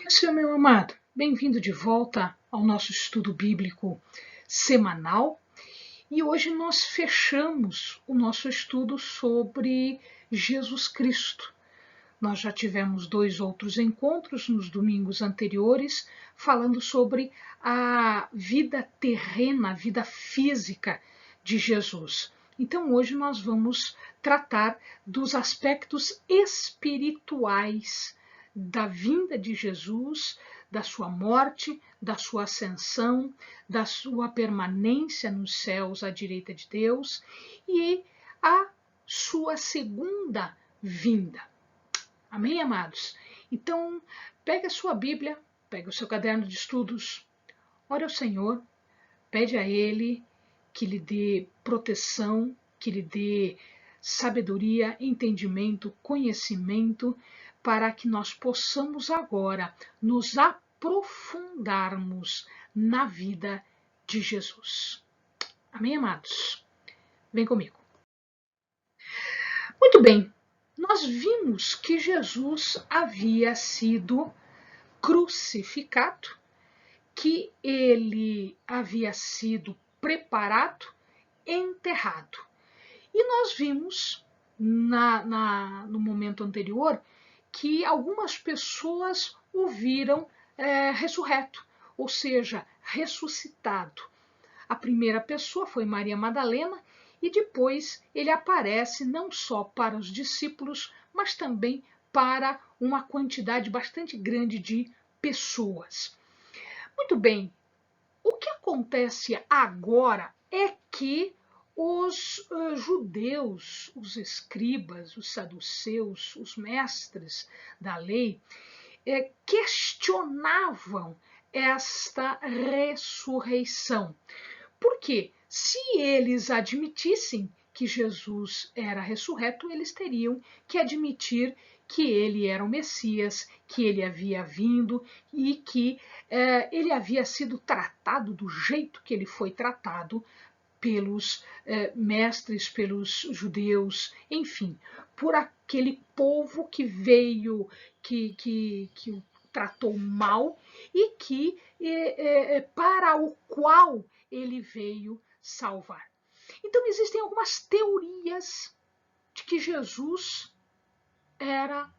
Isso, meu amado, bem-vindo de volta ao nosso estudo bíblico semanal. E hoje nós fechamos o nosso estudo sobre Jesus Cristo. Nós já tivemos dois outros encontros nos domingos anteriores, falando sobre a vida terrena, a vida física de Jesus. Então hoje nós vamos tratar dos aspectos espirituais da vinda de Jesus, da sua morte, da sua ascensão, da sua permanência nos céus à direita de Deus e a sua segunda vinda. Amém, amados? Então, pegue a sua Bíblia, pegue o seu caderno de estudos, ore ao Senhor, pede a Ele que lhe dê proteção, que lhe dê sabedoria, entendimento, conhecimento, para que nós possamos agora nos aprofundarmos na vida de Jesus. Amém, amados? Vem comigo. Muito bem, nós vimos que Jesus havia sido crucificado, que ele havia sido preparado, enterrado. E nós vimos no momento anterior que algumas pessoas o viram ressurreto, ou seja, ressuscitado. A primeira pessoa foi Maria Madalena e depois ele aparece não só para os discípulos, mas também para uma quantidade bastante grande de pessoas. Muito bem, o que acontece agora é que os judeus, os escribas, os saduceus, os mestres da lei, questionavam esta ressurreição. Porque se eles admitissem que Jesus era ressurreto, eles teriam que admitir que ele era o Messias, que ele havia vindo e que ele havia sido tratado do jeito que ele foi tratado pelos mestres, pelos judeus, enfim, por aquele povo que veio, que o tratou mal e que para o qual ele veio salvar. Então existem algumas teorias de que Jesus era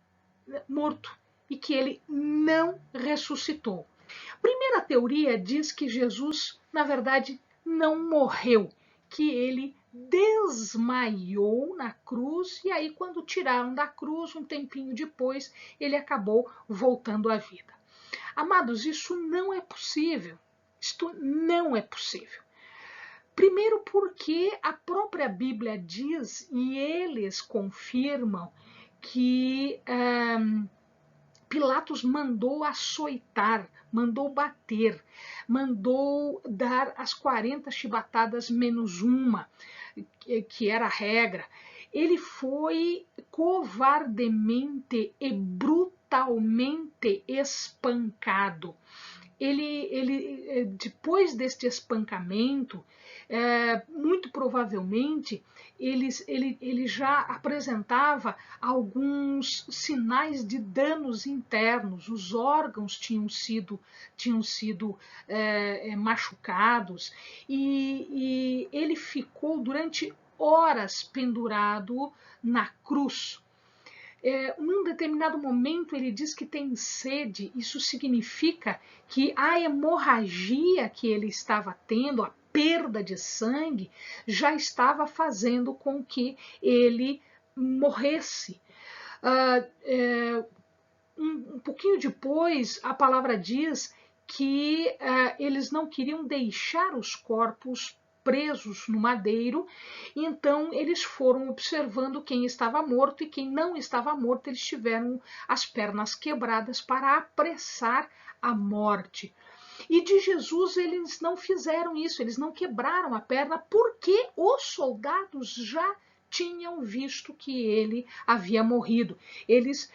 morto e que ele não ressuscitou. A primeira teoria diz que Jesus, na verdade, não morreu, que ele desmaiou na cruz e aí quando tiraram da cruz, um tempinho depois, ele acabou voltando à vida. Amados, isso não é possível. Isto não é possível. Primeiro porque a própria Bíblia diz, e eles confirmam, que Pilatos mandou açoitar, mandou bater, mandou dar as 40 chibatadas menos uma, que era a regra. Ele foi covardemente e brutalmente espancado. Depois deste espancamento, muito provavelmente ele já apresentava alguns sinais de danos internos, os órgãos tinham sido machucados e ele ficou durante horas pendurado na cruz. Num determinado momento ele diz que tem sede, isso significa que a hemorragia que ele estava tendo, a perda de sangue, já estava fazendo com que ele morresse. Um pouquinho depois, a palavra diz que eles não queriam deixar os corpos presos no madeiro, então eles foram observando quem estava morto e quem não estava morto, eles tiveram as pernas quebradas para apressar a morte. E de Jesus eles não fizeram isso, eles não quebraram a perna porque os soldados já tinham visto que ele havia morrido. Eles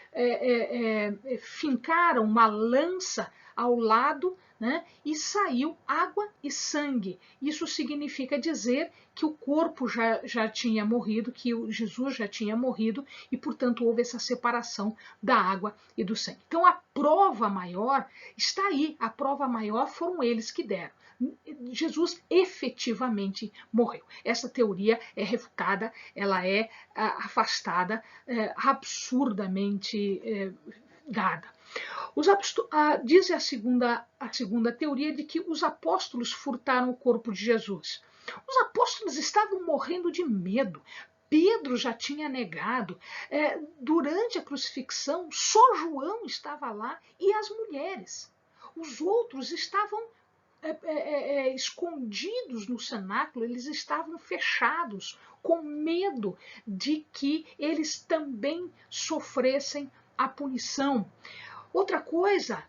fincaram uma lança ao lado, né, e saiu água e sangue. Isso significa dizer que o corpo já tinha morrido, que Jesus já tinha morrido e, portanto, houve essa separação da água e do sangue. Então, a prova maior está aí, a prova maior foram eles que deram. Jesus efetivamente morreu. Essa teoria é refutada, ela é afastada, absurdamente dada. Diz a segunda teoria de que os apóstolos furtaram o corpo de Jesus. Os apóstolos estavam morrendo de medo. Pedro já tinha negado. Durante a crucifixão, só João estava lá e as mulheres. Os outros estavam escondidos no cenáculo, eles estavam fechados, com medo de que eles também sofressem a punição. Outra coisa,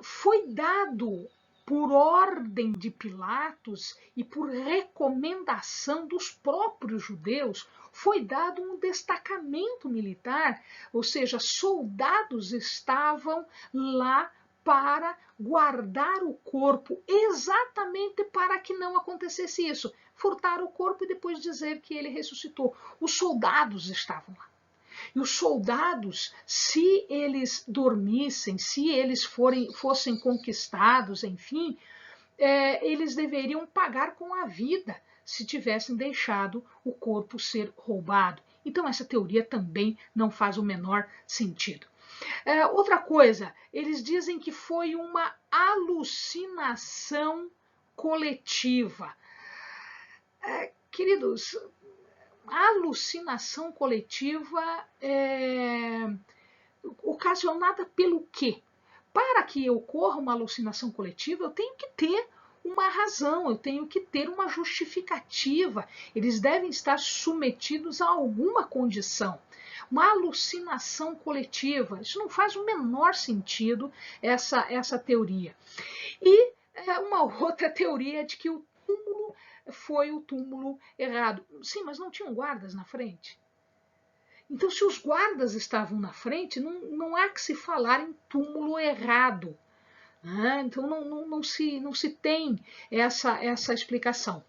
foi dado por ordem de Pilatos e por recomendação dos próprios judeus, foi dado um destacamento militar, ou seja, soldados estavam lá para guardar o corpo, exatamente para que não acontecesse isso. Furtar o corpo e depois dizer que ele ressuscitou. Os soldados estavam lá. E os soldados, se eles dormissem, se eles fossem conquistados, enfim, eles deveriam pagar com a vida se tivessem deixado o corpo ser roubado. Então, essa teoria também não faz o menor sentido. Outra coisa, eles dizem que foi uma alucinação coletiva. Queridos, a alucinação coletiva ocasionada pelo quê? Para que ocorra uma alucinação coletiva, eu tenho que ter uma razão, eu tenho que ter uma justificativa. Eles devem estar submetidos a alguma condição. Uma alucinação coletiva, isso não faz o menor sentido, essa teoria. E uma outra teoria é de que o túmulo foi o túmulo errado. Sim, mas não tinham guardas na frente. Então, se os guardas estavam na frente, não há que se falar em túmulo errado. Então, não se tem essa explicação.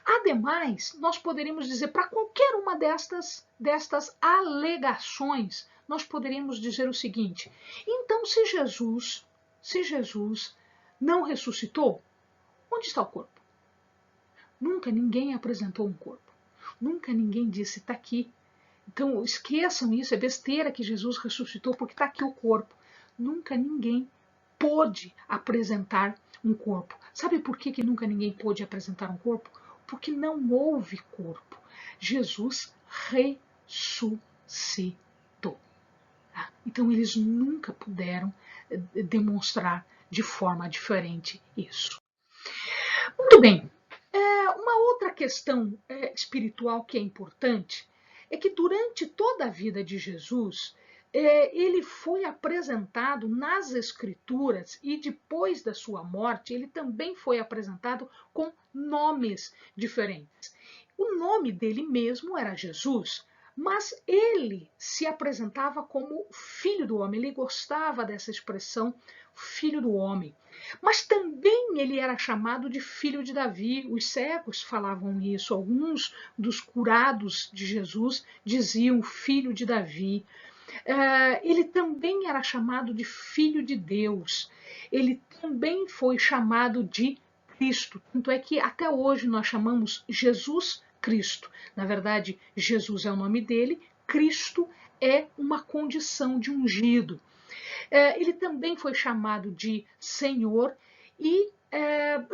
Ademais, nós poderíamos dizer, para qualquer uma destas alegações, nós poderíamos dizer o seguinte: então, se Jesus não ressuscitou, onde está o corpo? Nunca ninguém apresentou um corpo. Nunca ninguém disse, está aqui. Então, esqueçam isso, é besteira que Jesus ressuscitou, porque está aqui o corpo. Nunca ninguém pôde apresentar um corpo. Sabe por que nunca ninguém pôde apresentar um corpo? Porque não houve corpo. Jesus ressuscitou. Então, eles nunca puderam demonstrar de forma diferente isso. Muito bem. Uma outra questão espiritual que é importante é que durante toda a vida de Jesus, ele foi apresentado nas Escrituras e depois da sua morte, ele também foi apresentado com nomes diferentes. O nome dele mesmo era Jesus, mas ele se apresentava como filho do homem, ele gostava dessa expressão, filho do homem. Mas também ele era chamado de filho de Davi, os cegos falavam isso, alguns dos curados de Jesus diziam filho de Davi. Ele também era chamado de filho de Deus, ele também foi chamado de Cristo, tanto é que até hoje nós chamamos Jesus Cristo. Na verdade, Jesus é o nome dele, Cristo é uma condição de ungido. Ele também foi chamado de Senhor e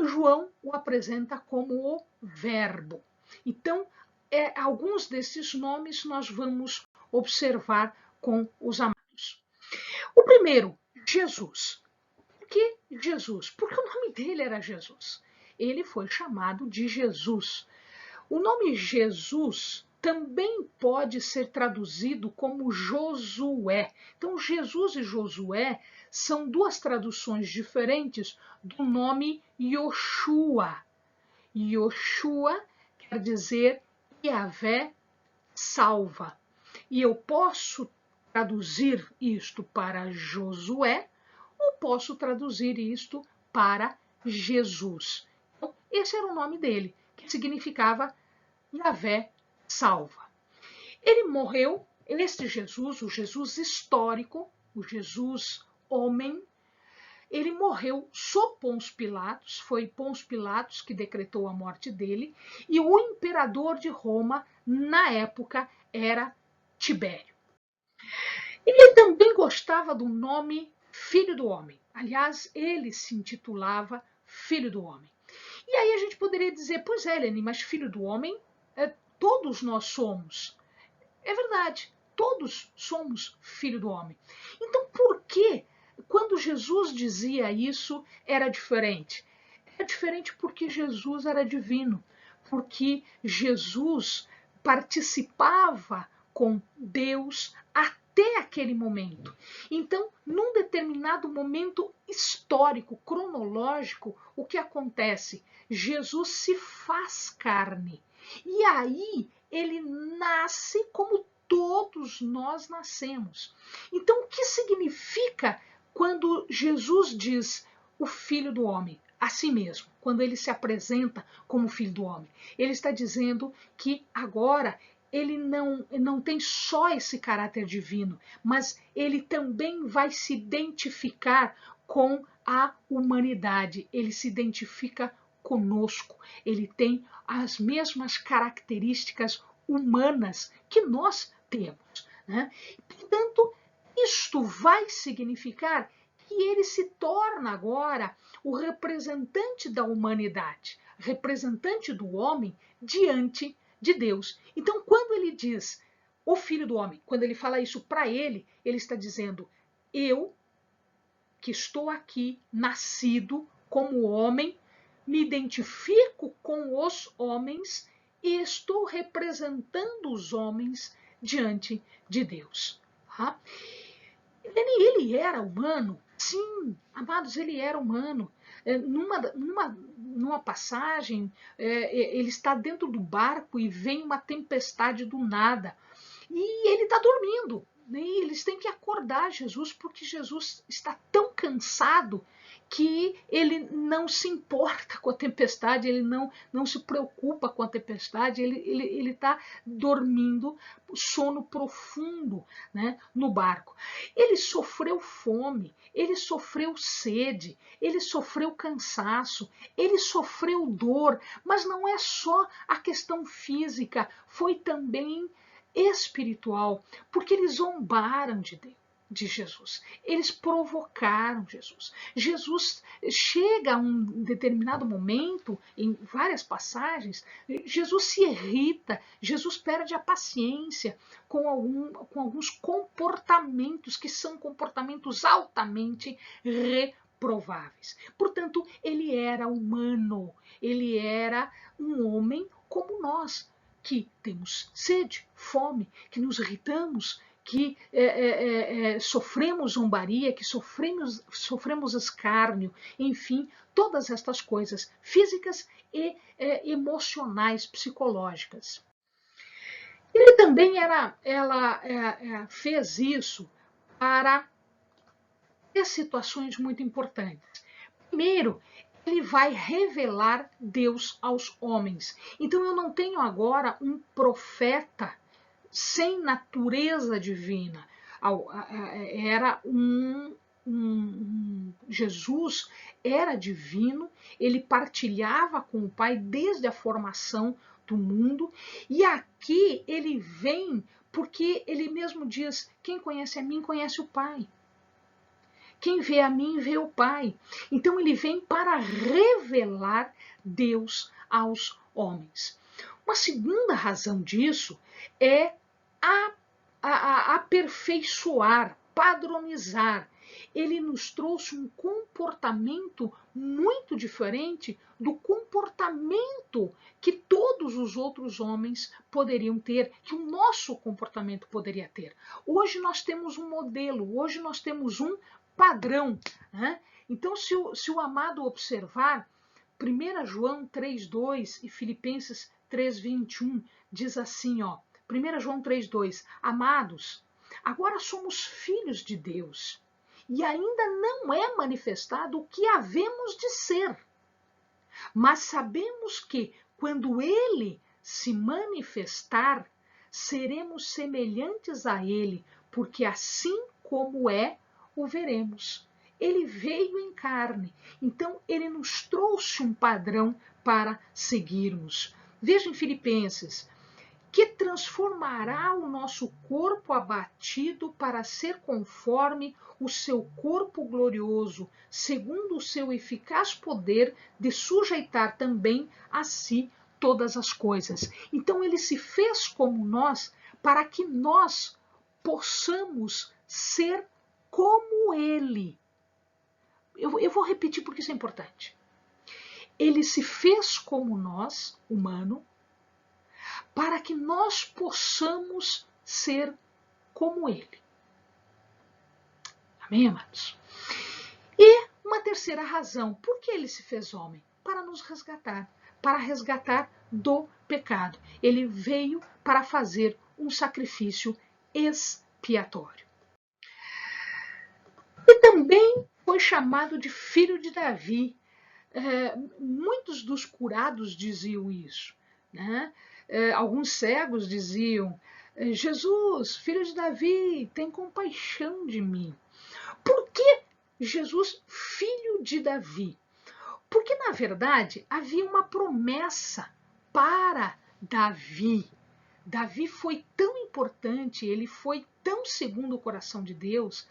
João o apresenta como o Verbo. Então, alguns desses nomes nós vamos observar com os amados. O primeiro, Jesus. Por que Jesus? Porque o nome dele era Jesus. Ele foi chamado de Jesus. O nome Jesus também pode ser traduzido como Josué. Então, Jesus e Josué são duas traduções diferentes do nome Yoshua. Yoshua quer dizer Yahvé salva. E eu posso traduzir isto para Josué ou posso traduzir isto para Jesus. Então, esse era o nome dele, que significava Yahvé salva. Ele morreu, este Jesus, o Jesus histórico, o Jesus homem, ele morreu sob Pôncio Pilatos, foi Pôncio Pilatos que decretou a morte dele, e o imperador de Roma, na época, era Tibério. Ele também gostava do nome Filho do Homem. Aliás, ele se intitulava Filho do Homem. E aí a gente poderia dizer, pois é, Helene, mas Filho do Homem, todos nós somos. É verdade, todos somos Filho do Homem. Então, por que, quando Jesus dizia isso, era diferente? Era diferente porque Jesus era divino, porque Jesus participava com Deus até aquele momento. Então, num determinado momento histórico, cronológico, o que acontece? Jesus se faz carne. E aí ele nasce como todos nós nascemos. Então, o que significa quando Jesus diz o Filho do Homem? A si mesmo, quando ele se apresenta como Filho do Homem. Ele está dizendo que agora ele não tem só esse caráter divino, mas ele também vai se identificar com a humanidade, ele se identifica conosco, ele tem as mesmas características humanas que nós temos. Né? Portanto, isto vai significar que ele se torna agora o representante da humanidade, representante do homem diante de Deus. Então, quando ele diz o Filho do Homem, quando ele fala isso para ele, ele está dizendo: eu, que estou aqui, nascido como homem, me identifico com os homens e estou representando os homens diante de Deus. Tá? Ele era humano? Sim, amados, ele era humano. Numa passagem, ele está dentro do barco e vem uma tempestade do nada. E ele está dormindo. E eles têm que acordar Jesus, porque Jesus está tão cansado que ele não se importa com a tempestade, ele não se preocupa com a tempestade, ele está dormindo, sono profundo, né, no barco. Ele sofreu fome, ele sofreu sede, ele sofreu cansaço, ele sofreu dor, mas não é só a questão física, foi também espiritual, porque eles zombaram de Deus, de Jesus. Eles provocaram Jesus. Jesus chega a um determinado momento, em várias passagens, Jesus se irrita, Jesus perde a paciência com alguns comportamentos que são comportamentos altamente reprováveis. Portanto, ele era humano, ele era um homem como nós, que temos sede, fome, que nos irritamos, que sofremos zombaria, que sofremos escárnio, enfim, todas estas coisas físicas e emocionais, psicológicas. Ele também fez isso para situações muito importantes. Primeiro, ele vai revelar Deus aos homens. Então eu não tenho agora um profeta sem natureza divina. Era Jesus era divino, ele partilhava com o Pai desde a formação do mundo, e aqui ele vem porque ele mesmo diz: quem conhece a mim conhece o Pai. Quem vê a mim vê o Pai. Então ele vem para revelar Deus aos homens. Uma segunda razão disso é aperfeiçoar, padronizar. Ele nos trouxe um comportamento muito diferente do comportamento que todos os outros homens poderiam ter, que o nosso comportamento poderia ter. Hoje nós temos um modelo, hoje nós temos um padrão. Né? Então, se o amado observar, 1 João 3,2 e Filipenses 3,21 diz assim, ó, 1 João 3,2, amados, agora somos filhos de Deus, e ainda não é manifestado o que havemos de ser. Mas sabemos que, quando ele se manifestar, seremos semelhantes a ele, porque assim como é, o veremos. Ele veio em carne, então ele nos trouxe um padrão para seguirmos. Veja em Filipenses, que transformará o nosso corpo abatido para ser conforme o seu corpo glorioso, segundo o seu eficaz poder de sujeitar também a si todas as coisas. Então ele se fez como nós, para que nós possamos ser como ele. Eu vou repetir porque isso é importante. Ele se fez como nós, humano, para que nós possamos ser como ele. Amém, amados? E uma terceira razão, por que ele se fez homem? Para nos resgatar, para resgatar do pecado. Ele veio para fazer um sacrifício expiatório. E também foi chamado de filho de Davi. Muitos dos curados diziam isso, né? Alguns cegos diziam: Jesus, filho de Davi, tem compaixão de mim. Por que Jesus, filho de Davi? Porque, na verdade, havia uma promessa para Davi. Davi foi tão importante, ele foi tão segundo o coração de Deus,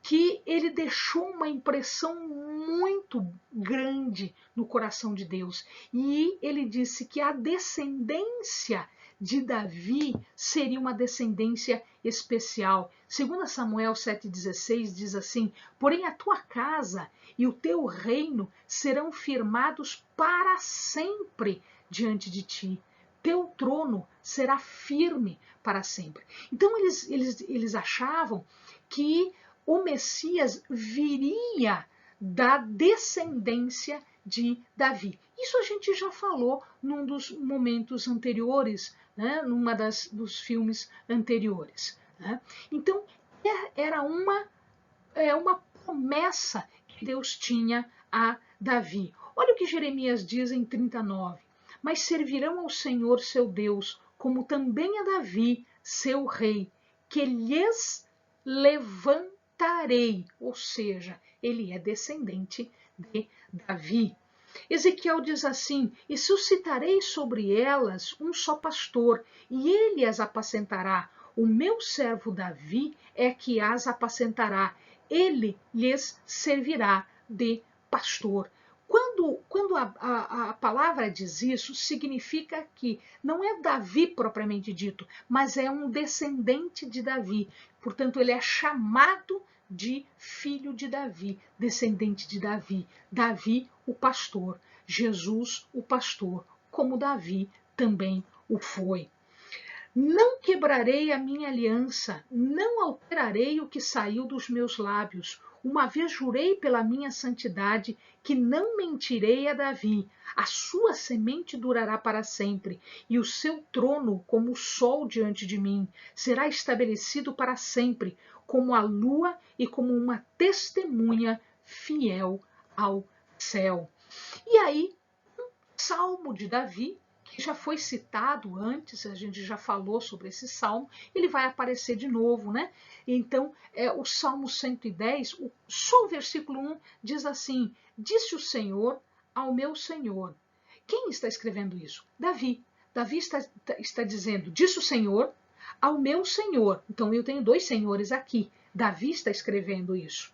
que ele deixou uma impressão muito grande no coração de Deus. E ele disse que a descendência de Davi seria uma descendência especial. 2 Samuel 7,16 diz assim: porém a tua casa e o teu reino serão firmados para sempre diante de ti. Teu trono será firme para sempre. Então eles achavam que o Messias viria da descendência de Davi. Isso a gente já falou num dos momentos anteriores, né? Dos filmes anteriores. Né? Então, era uma promessa que Deus tinha a Davi. Olha o que Jeremias diz em 39. Mas servirão ao Senhor seu Deus, como também a Davi, seu rei, que lhes levantarei, ou seja, ele é descendente de Davi. Ezequiel diz assim: e suscitarei sobre elas um só pastor, e ele as apacentará. O meu servo Davi é que as apacentará. Ele lhes servirá de pastor. Quando a palavra diz isso, significa que não é Davi propriamente dito, mas é um descendente de Davi. Portanto, ele é chamado de filho de Davi, descendente de Davi. Davi, o pastor. Jesus, o pastor, como Davi também o foi. Não quebrarei a minha aliança, não alterarei o que saiu dos meus lábios. Uma vez jurei pela minha santidade que não mentirei a Davi. A sua semente durará para sempre, e o seu trono, como o sol diante de mim, será estabelecido para sempre, como a lua e como uma testemunha fiel ao céu. E aí, um salmo de Davi, que já foi citado antes, a gente já falou sobre esse salmo, ele vai aparecer de novo, né? Então, o Salmo 110, só o versículo 1 diz assim: disse o Senhor ao meu Senhor. Quem está escrevendo isso? Davi. Davi está dizendo: disse o Senhor ao meu Senhor. Então, eu tenho dois senhores aqui. Davi está escrevendo isso.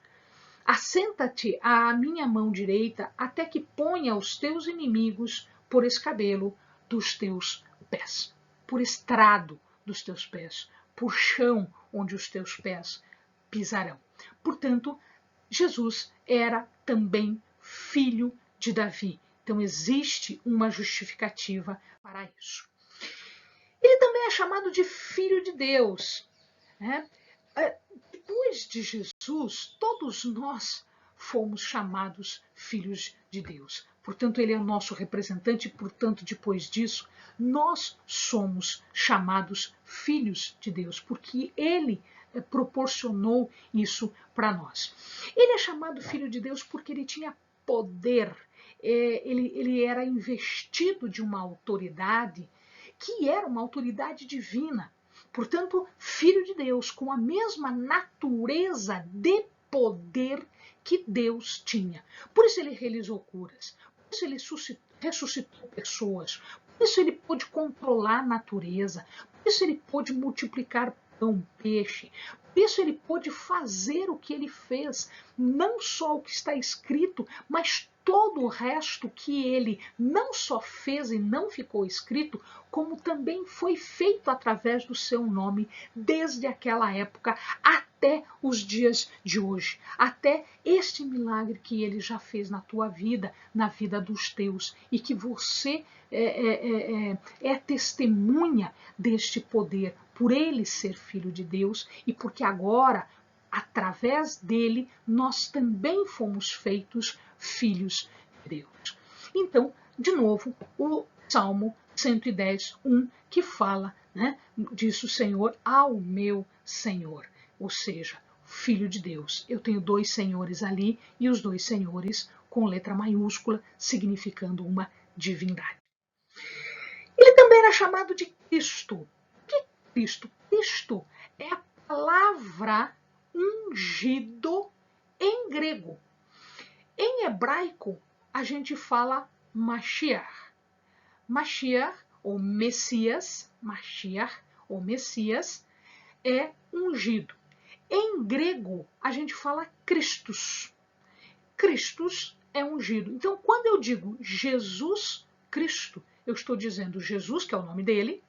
Assenta-te à minha mão direita, até que ponha os teus inimigos por escabelo dos teus pés, por estrado dos teus pés, por chão onde os teus pés pisarão. Portanto, Jesus era também filho de Davi. Então existe uma justificativa para isso. Ele também é chamado de filho de Deus, né? Depois de Jesus, todos nós fomos chamados filhos de Deus. Portanto, ele é o nosso representante, e, portanto, depois disso, nós somos chamados filhos de Deus, porque ele proporcionou isso para nós. Ele é chamado Filho de Deus porque ele tinha poder, ele era investido de uma autoridade que era uma autoridade divina. Portanto, Filho de Deus, com a mesma natureza de poder que Deus tinha. Por isso ele realizou curas, por isso ele ressuscitou pessoas, por isso ele pôde controlar a natureza, por isso ele pôde multiplicar pão, peixe, por isso ele pôde fazer o que ele fez, não só o que está escrito, mas todo o resto que ele não só fez e não ficou escrito, como também foi feito através do seu nome, desde aquela época até os dias de hoje, até este milagre que ele já fez na tua vida, na vida dos teus, e que você é testemunha deste poder, por ele ser filho de Deus e porque agora, através dele, nós também fomos feitos filhos de Deus. Então, de novo, o Salmo 110, 1, que fala, né, diz o Senhor ao meu Senhor, ou seja, Filho de Deus. Eu tenho dois senhores ali e os dois senhores com letra maiúscula, significando uma divindade. Ele também era chamado de Cristo. Que Cristo? Cristo é a palavra ungido em grego. Em hebraico, a gente fala Mashiach. Mashiach, ou Messias, Mashiach, ou Messias, é ungido. Em grego, a gente fala Christus. Christus é ungido. Então, quando eu digo Jesus Cristo, eu estou dizendo Jesus, que é o nome dele,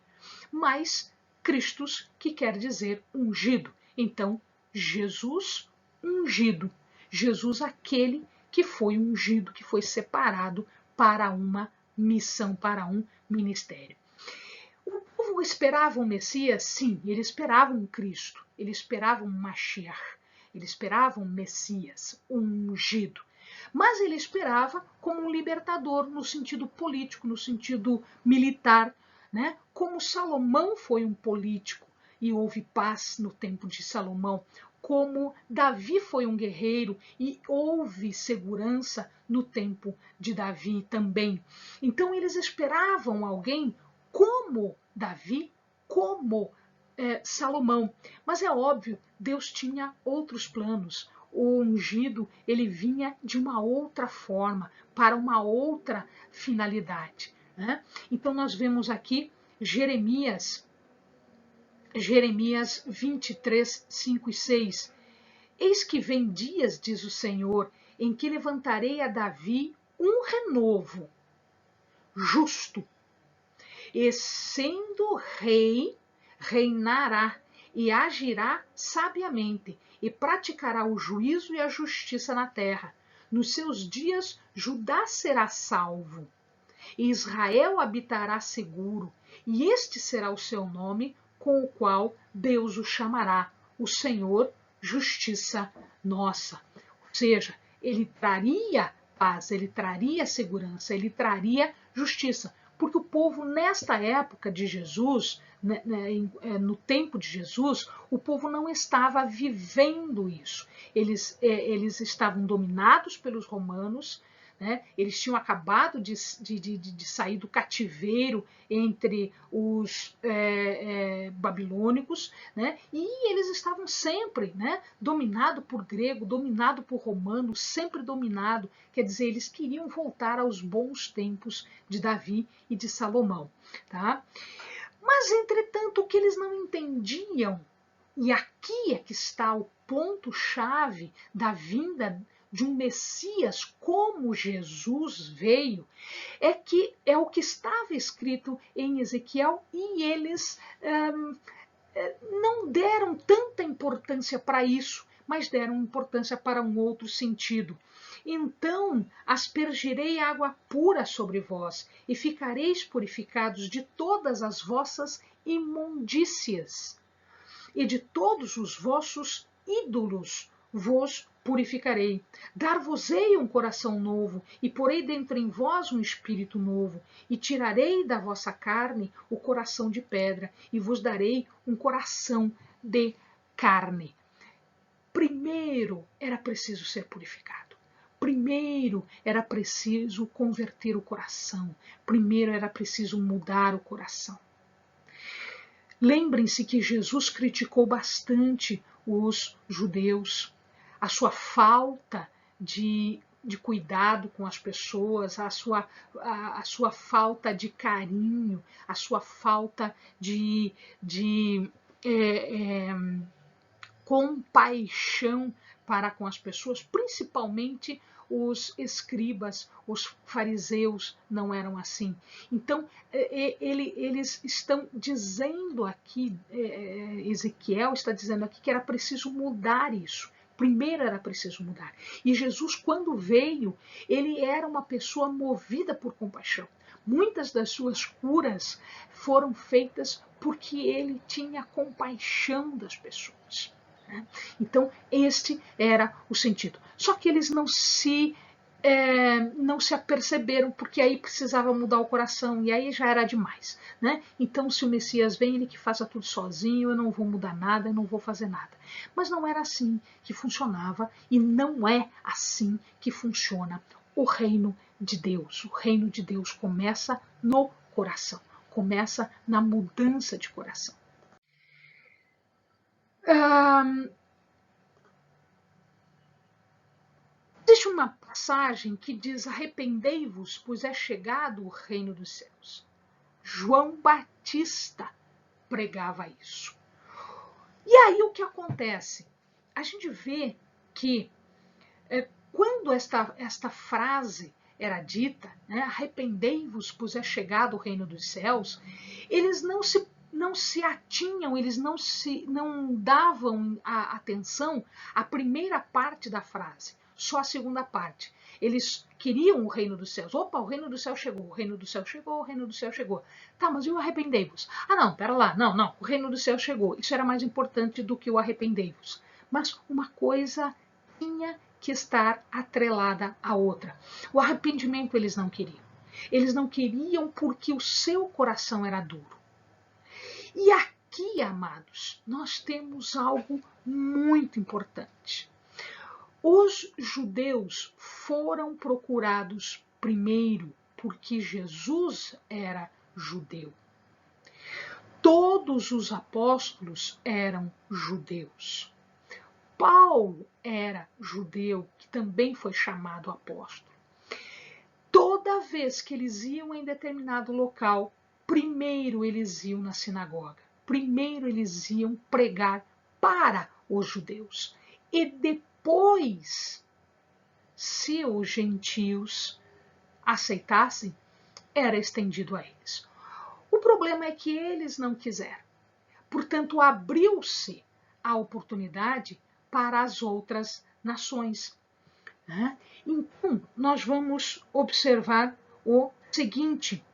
mais Christus, que quer dizer ungido. Então, Jesus ungido. Jesus aquele que foi ungido, que foi separado para uma missão, para um ministério. O povo esperava um Messias? Sim, ele esperava um Cristo, ele esperava um Mashiach, ele esperava um Messias, um ungido. Mas ele esperava como um libertador no sentido político, no sentido militar, né? Como Salomão foi um político e houve paz no tempo de Salomão, como Davi foi um guerreiro e houve segurança no tempo de Davi também. Então eles esperavam alguém como Davi, como Salomão. Mas é óbvio, Deus tinha outros planos. O ungido, ele vinha de uma outra forma, para uma outra finalidade, né? Então nós vemos aqui Jeremias 23, 5 e 6. Eis que vem dias, diz o Senhor, em que levantarei a Davi um renovo justo, e sendo rei, reinará e agirá sabiamente, e praticará o juízo e a justiça na terra. Nos seus dias, Judá será salvo, e Israel habitará seguro, e este será o seu nome, com o qual Deus o chamará, o Senhor, justiça nossa. Ou seja, ele traria paz, ele traria segurança, ele traria justiça. Porque o povo, nesta época de Jesus, no tempo de Jesus, o povo não estava vivendo isso. Eles estavam dominados pelos romanos, né? Eles tinham acabado de sair do cativeiro entre os babilônicos, né? E eles estavam sempre, né, dominado por grego, dominado por romano, sempre dominado. Quer dizer, eles queriam voltar aos bons tempos de Davi e de Salomão. Tá? Mas, entretanto, o que eles não entendiam, e aqui é que está o ponto-chave da vinda de um Messias como Jesus veio, é que é o que estava escrito em Ezequiel e eles não deram tanta importância para isso, mas deram importância para um outro sentido. Então aspergirei água pura sobre vós, e ficareis purificados de todas as vossas imundícias, e de todos os vossos ídolos vos purificarei. Dar-vos-ei um coração novo, e porei dentro em vós um espírito novo, e tirarei da vossa carne o coração de pedra, e vos darei um coração de carne. Primeiro era preciso ser purificado. Primeiro era preciso converter o coração. Primeiro era preciso mudar o coração. Lembrem-se que Jesus criticou bastante os judeus, a sua falta de cuidado com as pessoas, a sua falta de carinho, a sua falta de compaixão para com as pessoas, principalmente os escribas, os fariseus não eram assim. Então, eles estão dizendo aqui, Ezequiel está dizendo aqui que era preciso mudar isso. Primeiro era preciso mudar. E Jesus, quando veio, ele era uma pessoa movida por compaixão. Muitas das suas curas foram feitas porque ele tinha compaixão das pessoas. Então, este era o sentido. Só que eles não se aperceberam, porque aí precisava mudar o coração, e aí já era demais. Né? Então, se o Messias vem, ele que faça tudo sozinho, eu não vou mudar nada, eu não vou fazer nada. Mas não era assim que funcionava, e não é assim que funciona o reino de Deus. O reino de Deus começa no coração, começa na mudança de coração. Existe uma passagem que diz: arrependei-vos, pois é chegado o reino dos céus. João Batista pregava isso. E aí o que acontece? A gente vê que quando esta frase era dita, né, arrependei-vos, pois é chegado o reino dos céus, eles não se atinham, eles não davam a atenção à primeira parte da frase, só a segunda parte. Eles queriam o reino dos céus. Opa, o reino do céu chegou, o reino do céu chegou, o reino do céu chegou. Tá, mas e o arrependei-vos? Ah, não, pera lá, não, o reino do céu chegou. Isso era mais importante do que o arrependei-vos. Mas uma coisa tinha que estar atrelada à outra. O arrependimento eles não queriam. Eles não queriam porque o seu coração era duro. E aqui, amados, nós temos algo muito importante. Os judeus foram procurados primeiro porque Jesus era judeu. Todos os apóstolos eram judeus. Paulo era judeu, que também foi chamado apóstolo. Toda vez que eles iam em determinado local, primeiro eles iam na sinagoga, primeiro eles iam pregar para os judeus. E depois, se os gentios aceitassem, era estendido a eles. O problema é que eles não quiseram. Portanto, abriu-se a oportunidade para as outras nações. Então, nós vamos observar o seguinte.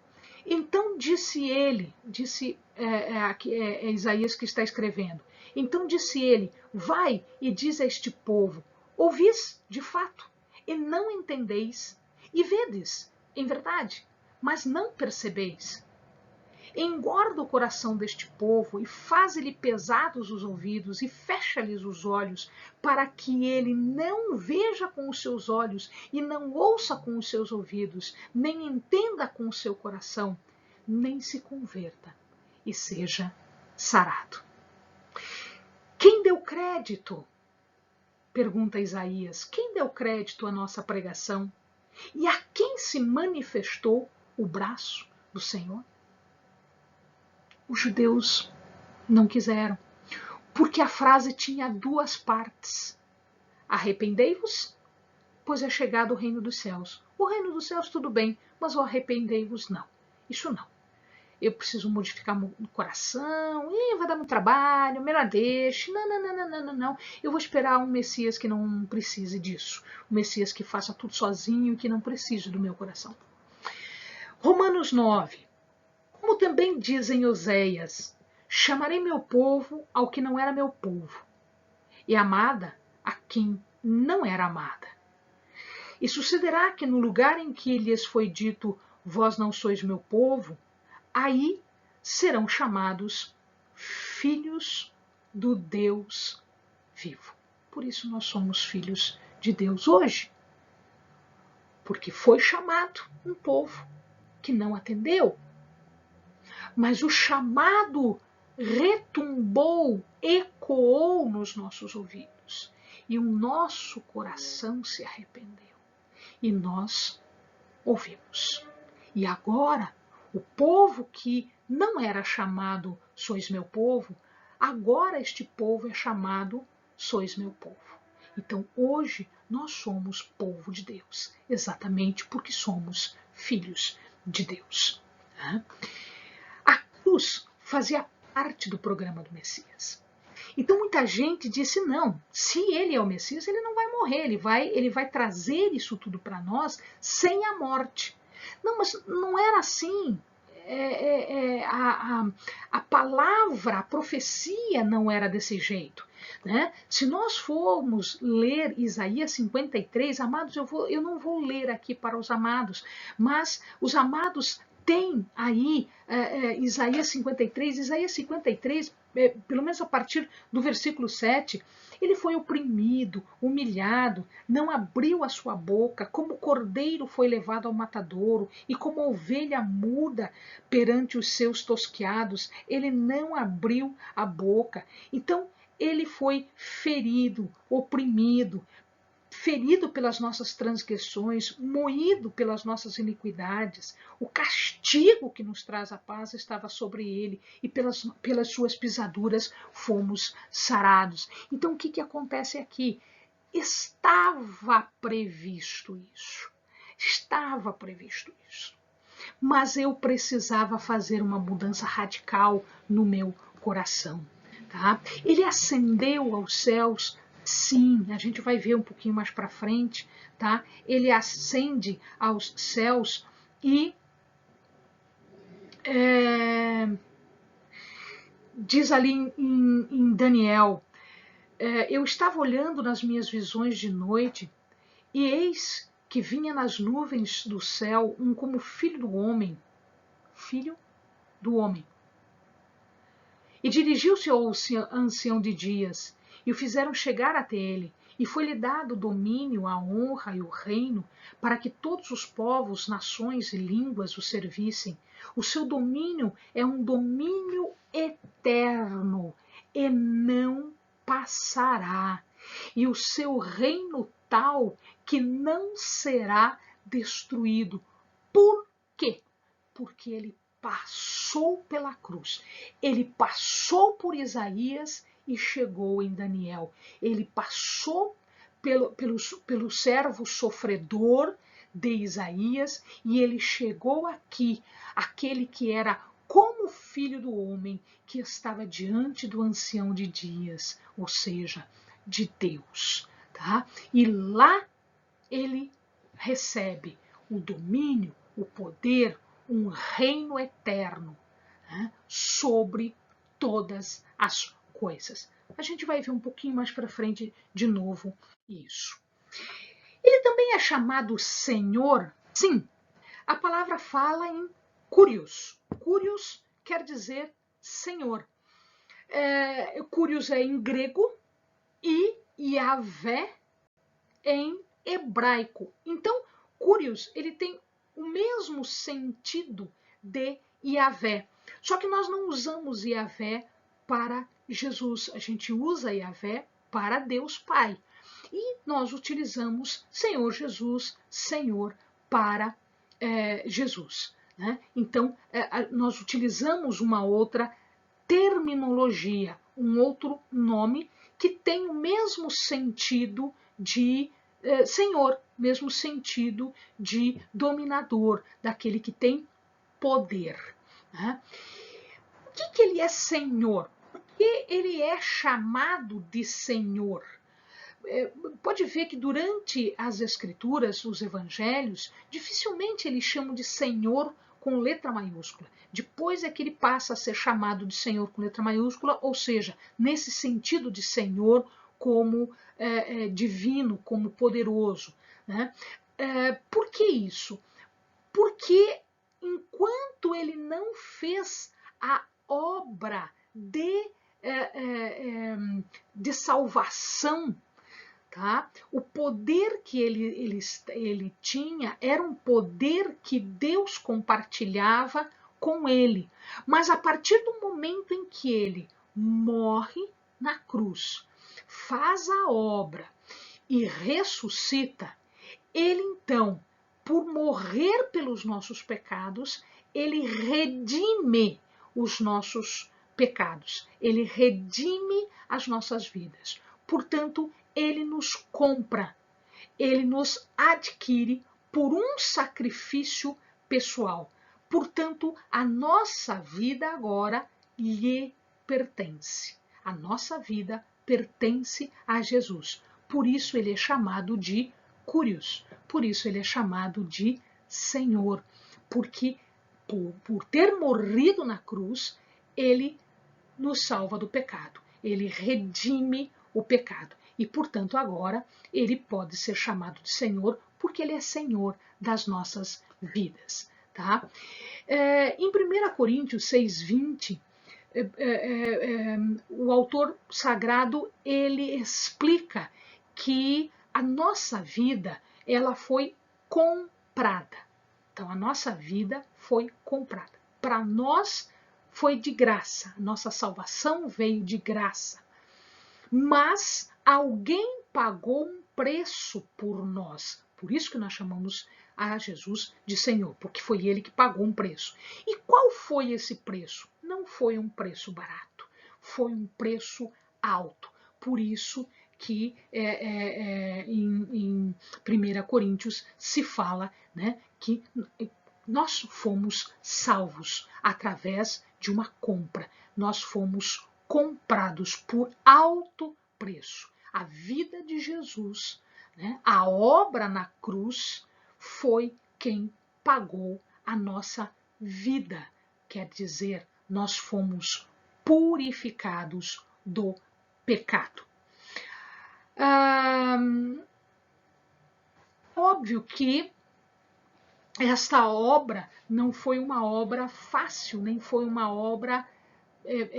Então disse ele, é Isaías que está escrevendo, então disse ele, vai e diz a este povo, ouvis de fato, e não entendeis, e vedes, em verdade, mas não percebeis. Engorda o coração deste povo e faze-lhe pesados os ouvidos e fecha-lhes os olhos, para que ele não veja com os seus olhos e não ouça com os seus ouvidos, nem entenda com o seu coração, nem se converta e seja sarado. Quem deu crédito? Pergunta Isaías. Quem deu crédito à nossa pregação? E a quem se manifestou o braço do Senhor? Os judeus não quiseram, porque a frase tinha duas partes. Arrependei-vos, pois é chegado o reino dos céus. O reino dos céus tudo bem, mas o arrependei-vos não. Isso não. Eu preciso modificar o coração, vai dar muito trabalho, melhor deixe. Não. Eu vou esperar um Messias que não precise disso. Um Messias que faça tudo sozinho e que não precise do meu coração. Romanos 9. Como também dizem Oséias, chamarei meu povo ao que não era meu povo, e amada a quem não era amada. E sucederá que no lugar em que lhes foi dito, vós não sois meu povo, aí serão chamados filhos do Deus vivo. Por isso nós somos filhos de Deus hoje, porque foi chamado um povo que não atendeu, mas o chamado retumbou, ecoou nos nossos ouvidos e o nosso coração se arrependeu e nós ouvimos. E agora, o povo que não era chamado sois meu povo, agora este povo é chamado sois meu povo. Então hoje nós somos povo de Deus, exatamente porque somos filhos de Deus. A cruz fazia parte do programa do Messias. Então muita gente disse, não, se ele é o Messias, ele não vai morrer, ele vai trazer isso tudo para nós sem a morte. Não, mas não era assim. A palavra, a profecia não era desse jeito. Né? Se nós formos ler Isaías 53, amados, eu não vou ler aqui para os amados, mas os amados têm aí Isaías 53, pelo menos a partir do versículo 7, ele foi oprimido, humilhado, não abriu a sua boca, como cordeiro foi levado ao matadouro, e como ovelha muda perante os seus tosquiados, ele não abriu a boca. Então, ele foi ferido, oprimido, ferido pelas nossas transgressões, moído pelas nossas iniquidades. O castigo que nos traz a paz estava sobre ele, e pelas suas pisaduras fomos sarados. Então o que acontece aqui? Estava previsto isso. Estava previsto isso. Mas eu precisava fazer uma mudança radical no meu coração. Tá? Ele ascendeu aos céus. Sim, a gente vai ver um pouquinho mais para frente, tá? Ele ascende aos céus e diz ali em Daniel, eu estava olhando nas minhas visões de noite e eis que vinha nas nuvens do céu um como filho do homem, e dirigiu-se ao ancião de dias, e o fizeram chegar até ele, e foi-lhe dado o domínio, a honra e o reino, para que todos os povos, nações e línguas o servissem. O seu domínio é um domínio eterno, e não passará, e o seu reino tal que não será destruído. Por quê? Porque ele passou pela cruz, ele passou por Isaías e chegou em Daniel. Ele passou pelo servo sofredor de Isaías e ele chegou aqui, aquele que era como filho do homem, que estava diante do ancião de dias, ou seja, de Deus. Tá? E lá ele recebe o domínio, o poder, um reino eterno, né, sobre todas as coisas. A gente vai ver um pouquinho mais para frente de novo isso. Ele também é chamado Senhor. Sim, a palavra fala em Curios. Curios quer dizer Senhor. Curios é em grego e Yahvé em hebraico. Então, Curios, ele tem o mesmo sentido de Yahvé. Só que nós não usamos Yahvé para Jesus, a gente usa Yahvé para Deus Pai. E nós utilizamos Senhor Jesus, Senhor para Jesus. Né? Então, nós utilizamos uma outra terminologia, um outro nome que tem o mesmo sentido de senhor, mesmo sentido de dominador, daquele que tem poder. Né? Por que ele é senhor? Porque ele é chamado de senhor. Pode ver que durante as escrituras, os evangelhos, dificilmente eles chamam de senhor com letra maiúscula. Depois é que ele passa a ser chamado de senhor com letra maiúscula, ou seja, nesse sentido de senhor como divino, como poderoso. Né? Por que isso? Porque enquanto ele não fez a obra de de salvação, tá? O poder que ele tinha era um poder que Deus compartilhava com ele. Mas a partir do momento em que ele morre na cruz, faz a obra e ressuscita, ele então, por morrer pelos nossos pecados, ele redime os nossos pecados, ele redime as nossas vidas. Portanto, ele nos compra, ele nos adquire por um sacrifício pessoal. Portanto, a nossa vida agora lhe pertence. A nossa vida pertence a Jesus. Por isso ele é chamado de Curios, por isso ele é chamado de Senhor, porque por ter morrido na cruz, ele nos salva do pecado, ele redime o pecado e, portanto, agora ele pode ser chamado de Senhor porque ele é Senhor das nossas vidas. Tá? Em 1 Coríntios 6:20, o autor sagrado ele explica que a nossa vida ela foi comprada. Então, a nossa vida foi comprada. Para nós foi de graça, nossa salvação veio de graça. Mas alguém pagou um preço por nós. Por isso que nós chamamos a Jesus de Senhor, porque foi ele que pagou um preço. E qual foi esse preço? Não foi um preço barato, foi um preço alto. Por isso que em 1 Coríntios se fala, né, que nós fomos salvos através de uma compra. Nós fomos comprados por alto preço. A vida de Jesus, né, a obra na cruz, foi quem pagou a nossa vida. Quer dizer, nós fomos purificados do pecado. Óbvio que esta obra não foi uma obra fácil, nem foi uma obra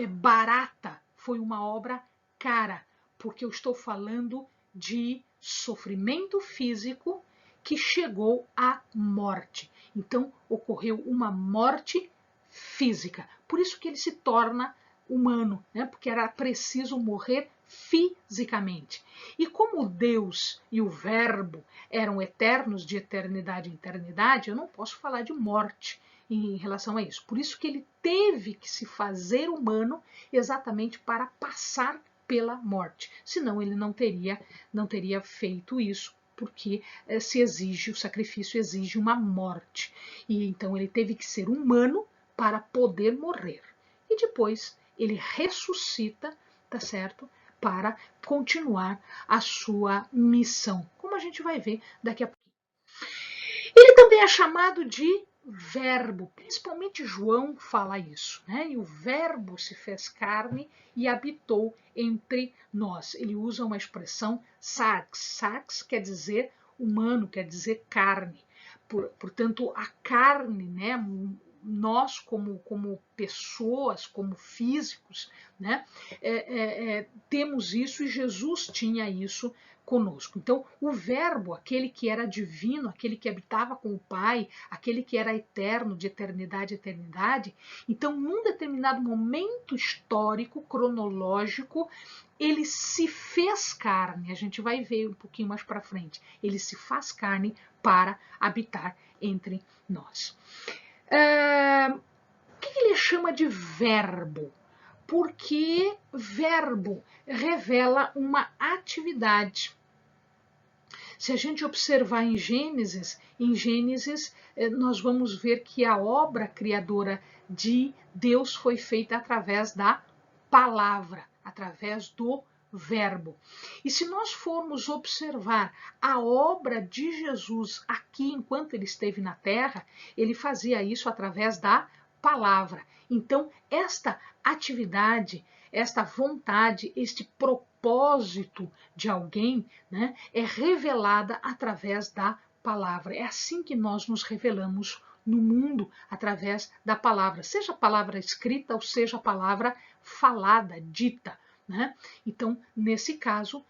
barata, foi uma obra cara, porque eu estou falando de sofrimento físico que chegou à morte. Então, ocorreu uma morte física. Por isso que ele se torna humano, né? Porque era preciso morrer fisicamente. E como Deus e o Verbo eram eternos de eternidade em eternidade, eu não posso falar de morte em relação a isso. Por isso que ele teve que se fazer humano exatamente para passar pela morte. Senão ele não teria feito isso, porque o sacrifício exige uma morte. E então ele teve que ser humano para poder morrer. E depois ele ressuscita, tá certo? Para continuar a sua missão, como a gente vai ver daqui a pouco. Ele também é chamado de Verbo, principalmente João fala isso, né? E o Verbo se fez carne e habitou entre nós. Ele usa uma expressão sarx. Sarx quer dizer humano, quer dizer carne. Portanto, a carne, né? Nós como pessoas, como físicos, né? Temos isso e Jesus tinha isso conosco. Então, o Verbo, aquele que era divino, aquele que habitava com o Pai, aquele que era eterno, de eternidade a eternidade, então, num determinado momento histórico, cronológico, ele se fez carne. A gente vai ver um pouquinho mais para frente. Ele se faz carne para habitar entre nós. O que ele chama de verbo? Porque verbo revela uma atividade. Se a gente observar em Gênesis nós vamos ver que a obra criadora de Deus foi feita através da palavra, através do verbo. E se nós formos observar a obra de Jesus aqui, enquanto ele esteve na terra, ele fazia isso através da palavra. Então, esta atividade, esta vontade, este propósito de alguém, né, é revelada através da palavra. É assim que nós nos revelamos no mundo através da palavra, seja a palavra escrita ou seja a palavra falada, dita, né? Então, nesse caso,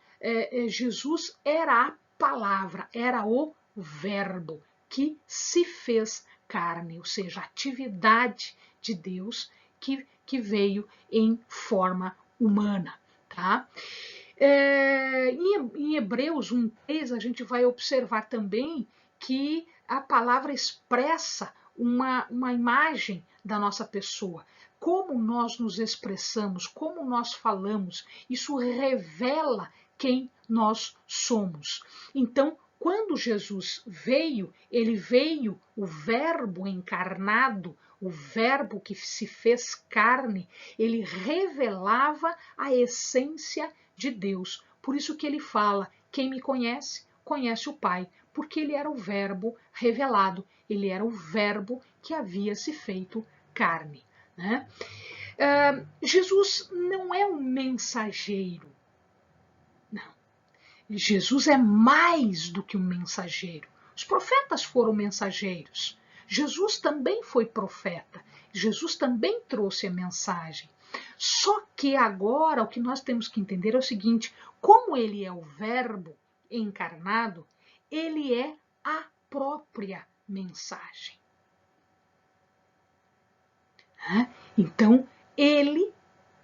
Jesus era a palavra, era o verbo que se fez carne, ou seja, a atividade de Deus que veio em forma humana, tá? Em Hebreus 1:3 a gente vai observar também que a palavra expressa uma imagem da nossa pessoa. Como nós nos expressamos, como nós falamos, isso revela quem nós somos. Então, quando Jesus veio, ele veio o Verbo encarnado, o Verbo que se fez carne, ele revelava a essência de Deus. Por isso que ele fala: quem me conhece, conhece o Pai, porque ele era o Verbo revelado, ele era o Verbo que havia se feito carne, né? Jesus não é um mensageiro. Não. Jesus é mais do que um mensageiro. Os profetas foram mensageiros. Jesus também foi profeta. Jesus também trouxe a mensagem. Só que agora o que nós temos que entender é o seguinte: como ele é o Verbo encarnado, ele é a própria mensagem. Então, ele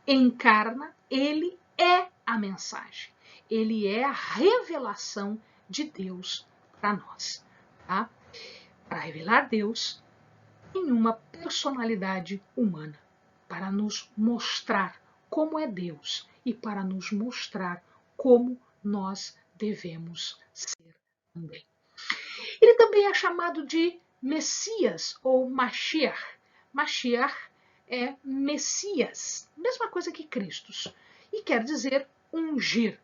encarna, ele é a mensagem. Ele é a revelação de Deus para nós. Tá? Para revelar Deus em uma personalidade humana, para nos mostrar como é Deus e para nos mostrar como nós devemos ser também. Ele também é chamado de Messias ou Mashiach. Mashiach é Messias, mesma coisa que Cristo, e quer dizer ungir.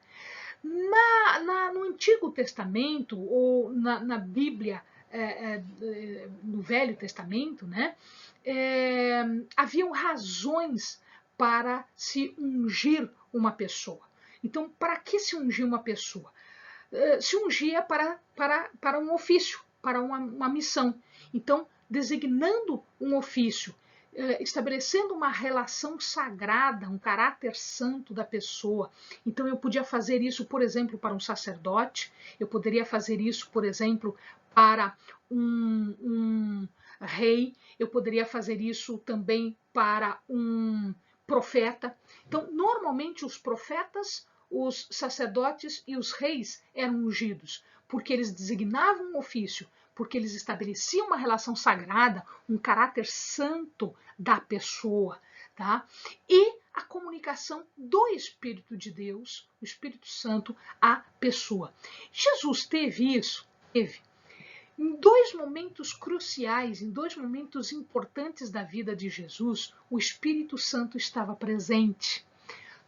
No Antigo Testamento ou na Bíblia, no Velho Testamento, né, haviam razões para se ungir uma pessoa. Então, para que se ungir uma pessoa? Se ungia para um ofício, para uma missão. Então, designando um ofício, estabelecendo uma relação sagrada, um caráter santo da pessoa. Então, eu podia fazer isso, por exemplo, para um sacerdote, eu poderia fazer isso, por exemplo, para um rei, eu poderia fazer isso também para um profeta. Então, normalmente, os profetas, os sacerdotes e os reis eram ungidos, porque eles designavam um ofício, porque eles estabeleciam uma relação sagrada, um caráter santo da pessoa, tá? E a comunicação do Espírito de Deus, o Espírito Santo, à pessoa. Jesus teve isso? Teve. Em dois momentos cruciais, em dois momentos importantes da vida de Jesus, o Espírito Santo estava presente.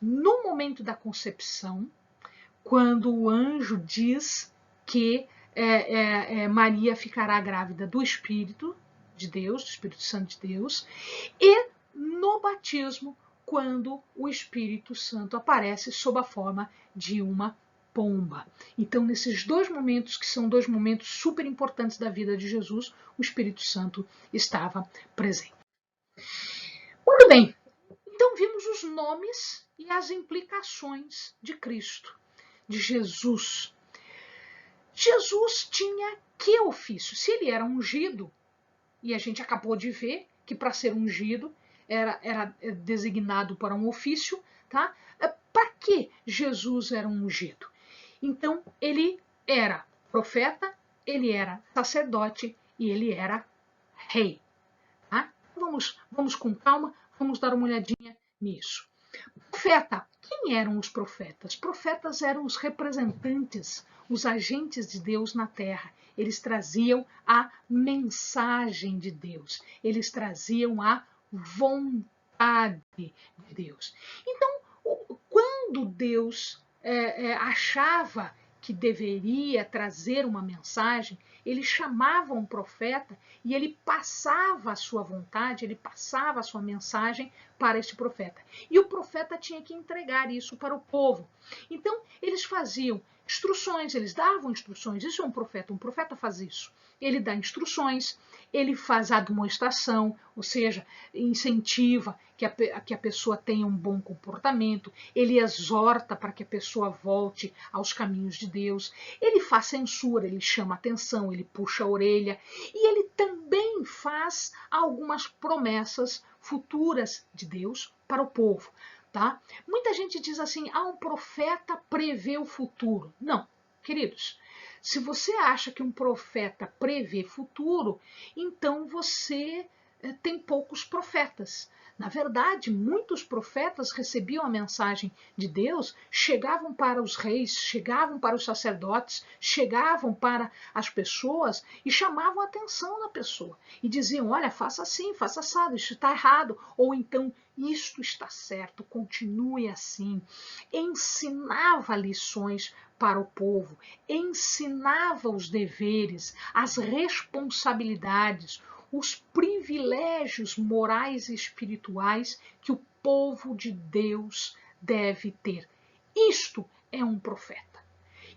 No momento da concepção, quando o anjo diz que Maria ficará grávida do Espírito de Deus, do Espírito Santo de Deus, e no batismo, quando o Espírito Santo aparece sob a forma de uma pomba. Então, nesses dois momentos, que são dois momentos super importantes da vida de Jesus, o Espírito Santo estava presente. Muito bem, então vimos os nomes e as implicações de Cristo, de Jesus. Jesus tinha que ofício? Se ele era ungido, e a gente acabou de ver que para ser ungido era designado para um ofício, tá? Para que Jesus era ungido? Então, ele era profeta, ele era sacerdote e ele era rei. Tá? Vamos com calma, vamos dar uma olhadinha nisso. Profeta, quem eram os profetas? Profetas eram os representantes, os agentes de Deus na terra. Eles traziam a mensagem de Deus, eles traziam a vontade de Deus. Então, quando Deus achava que deveria trazer uma mensagem, ele chamava um profeta e ele passava a sua vontade, ele passava a sua mensagem para este profeta. E o profeta tinha que entregar isso para o povo. Então, eles faziam instruções, eles davam instruções. Isso é um profeta faz isso. Ele dá instruções, ele faz admoestação, ou seja, incentiva que a pessoa tenha um bom comportamento, ele exorta para que a pessoa volte aos caminhos de Deus, ele faz censura, ele chama atenção, ele puxa a orelha, e ele também faz algumas promessas futuras de Deus para o povo. Tá? Muita gente diz assim, um profeta prevê o futuro. Não, queridos, se você acha que um profeta prevê futuro, então você tem poucos profetas. Na verdade, muitos profetas recebiam a mensagem de Deus, chegavam para os reis, chegavam para os sacerdotes, chegavam para as pessoas e chamavam a atenção da pessoa. E diziam, olha, faça assim, faça assado, isso está errado. Ou então, isto está certo, continue assim. Ensinava lições para o povo, ensinava os deveres, as responsabilidades, os privilégios morais e espirituais que o povo de Deus deve ter. Isto é um profeta.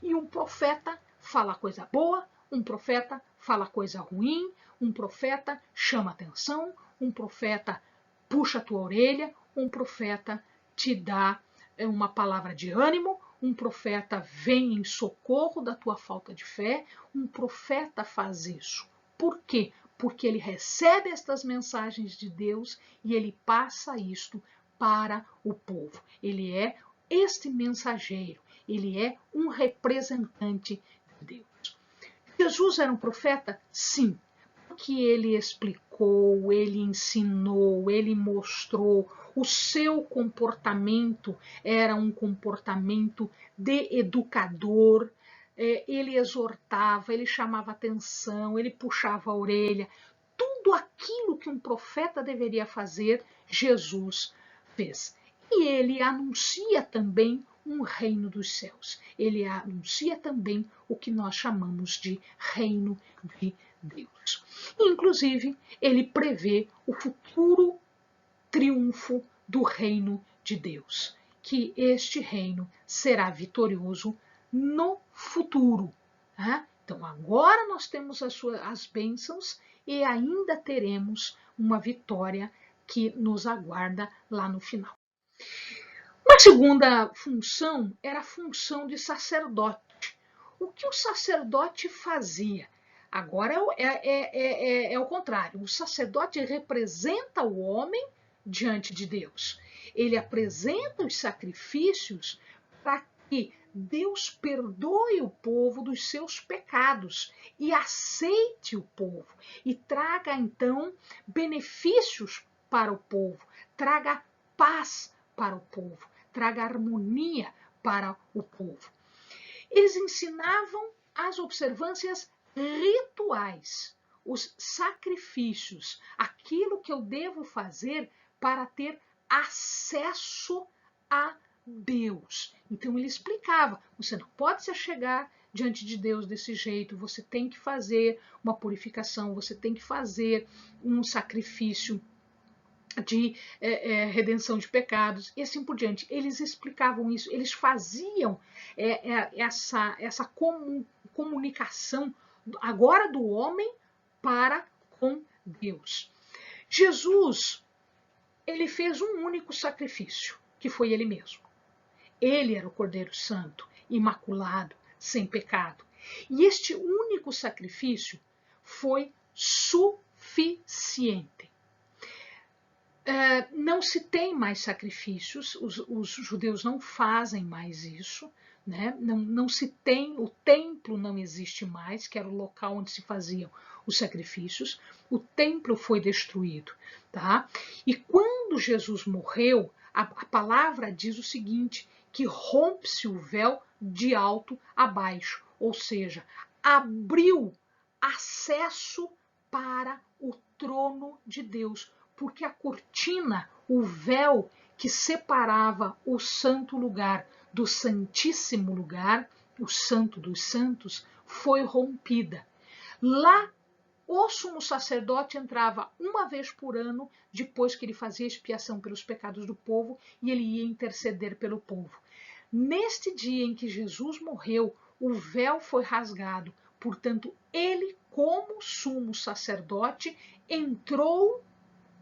E um profeta fala coisa boa, um profeta fala coisa ruim, um profeta chama atenção, um profeta puxa a tua orelha, um profeta te dá uma palavra de ânimo, um profeta vem em socorro da tua falta de fé, um profeta faz isso. Por quê? Porque ele recebe estas mensagens de Deus e ele passa isto para o povo. Ele é este mensageiro, ele é um representante de Deus. Jesus era um profeta? Sim, porque ele explicou, ele ensinou, ele mostrou, o seu comportamento era um comportamento de educador, ele exortava, ele chamava atenção, ele puxava a orelha. Tudo aquilo que um profeta deveria fazer, Jesus fez. E ele anuncia também um reino dos céus. Ele anuncia também o que nós chamamos de reino de Deus. Inclusive, ele prevê o futuro triunfo do reino de Deus, que este reino será vitorioso no futuro. Né? Então, agora nós temos as bênçãos e ainda teremos uma vitória que nos aguarda lá no final. Uma segunda função era a função de sacerdote. O que o sacerdote fazia? Agora é o contrário. O sacerdote representa o homem diante de Deus. Ele apresenta os sacrifícios para que Deus perdoe o povo dos seus pecados e aceite o povo e traga então benefícios para o povo, traga paz para o povo, traga harmonia para o povo. Eles ensinavam as observâncias rituais, os sacrifícios, aquilo que eu devo fazer para ter acesso a Deus. Então ele explicava, você não pode se chegar diante de Deus desse jeito, você tem que fazer uma purificação, você tem que fazer um sacrifício de redenção de pecados e assim por diante. Eles explicavam isso, eles faziam essa comunicação agora do homem para com Deus. Jesus, ele fez um único sacrifício, que foi ele mesmo. Ele era o Cordeiro Santo, imaculado, sem pecado. E este único sacrifício foi suficiente. Não se tem mais sacrifícios, os judeus não fazem mais isso, né? Não se tem, o templo não existe mais, que era o local onde se faziam os sacrifícios, o templo foi destruído, tá? E quando Jesus morreu, a palavra diz o seguinte, que rompe-se o véu de alto a baixo, ou seja, abriu acesso para o trono de Deus, porque a cortina, o véu que separava o santo lugar do santíssimo lugar, o santo dos santos, foi rompida. Lá, o sumo sacerdote entrava uma vez por ano, depois que ele fazia expiação pelos pecados do povo, e ele ia interceder pelo povo. Neste dia em que Jesus morreu, o véu foi rasgado. Portanto, ele, como sumo sacerdote, entrou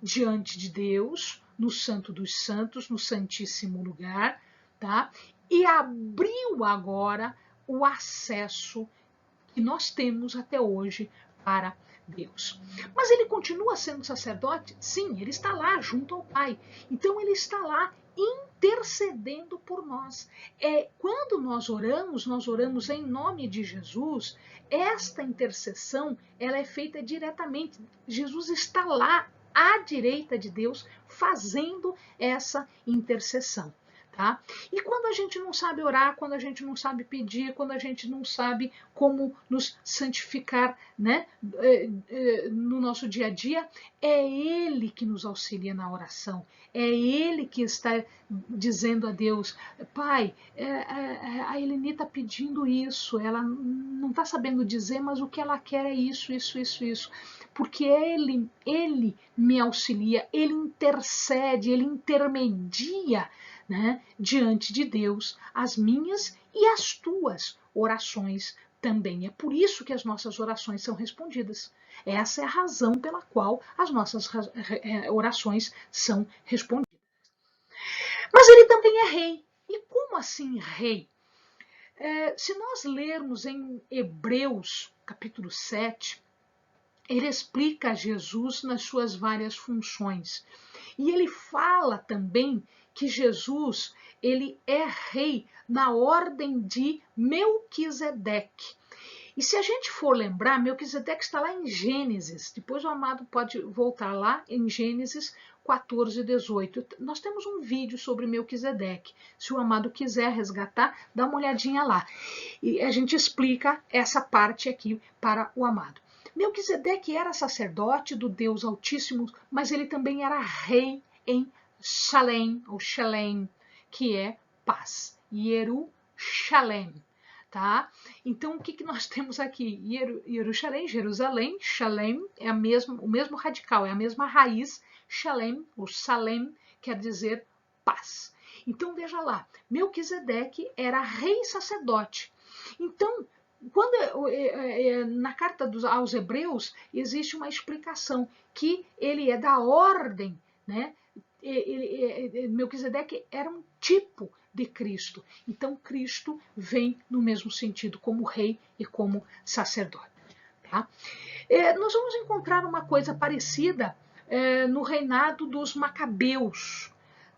diante de Deus, no Santo dos Santos, no Santíssimo Lugar, tá? E abriu agora o acesso que nós temos até hoje para Deus. Mas ele continua sendo sacerdote? Sim, ele está lá junto ao Pai. Então ele está lá intercedendo por nós. Quando nós oramos em nome de Jesus. Esta intercessão, ela é feita diretamente. Jesus está lá à direita de Deus fazendo essa intercessão. Tá? E quando a gente não sabe orar, quando a gente não sabe pedir, quando a gente não sabe como nos santificar, né, no nosso dia a dia, é Ele que nos auxilia na oração. É Ele que está dizendo a Deus, Pai, a Eleni está pedindo isso, ela não está sabendo dizer, mas o que ela quer é isso, isso, isso, isso. Porque Ele me auxilia, Ele intercede, Ele intermedia, né, diante de Deus as minhas e as tuas orações também. É por isso que as nossas orações são respondidas. Essa é a razão pela qual as nossas orações são respondidas. Mas ele também é rei. E como assim rei? Se nós lermos em Hebreus, capítulo 7, ele explica Jesus nas suas várias funções. E ele fala também que Jesus, ele é rei na ordem de Melquisedeque. E se a gente for lembrar, Melquisedeque está lá em Gênesis. Depois o amado pode voltar lá em Gênesis 14, 18. Nós temos um vídeo sobre Melquisedeque. Se o amado quiser resgatar, dá uma olhadinha lá. E a gente explica essa parte aqui para o amado. Melquisedeque era sacerdote do Deus Altíssimo, mas ele também era rei em Shalem, ou Shalem, que é paz. Jerusalém. Tá? Então, o que nós temos aqui? Jerusalém, Shalem é o mesmo radical, é a mesma raiz. Shalem, ou Salem, quer dizer paz. Então, veja lá, Melquisedeque era rei sacerdote. Então, na carta aos Hebreus, existe uma explicação que ele é da ordem, né? Melquisedeque era um tipo de Cristo. Então, Cristo vem no mesmo sentido, como rei e como sacerdote. Tá? Nós vamos encontrar uma coisa parecida no reinado dos Macabeus,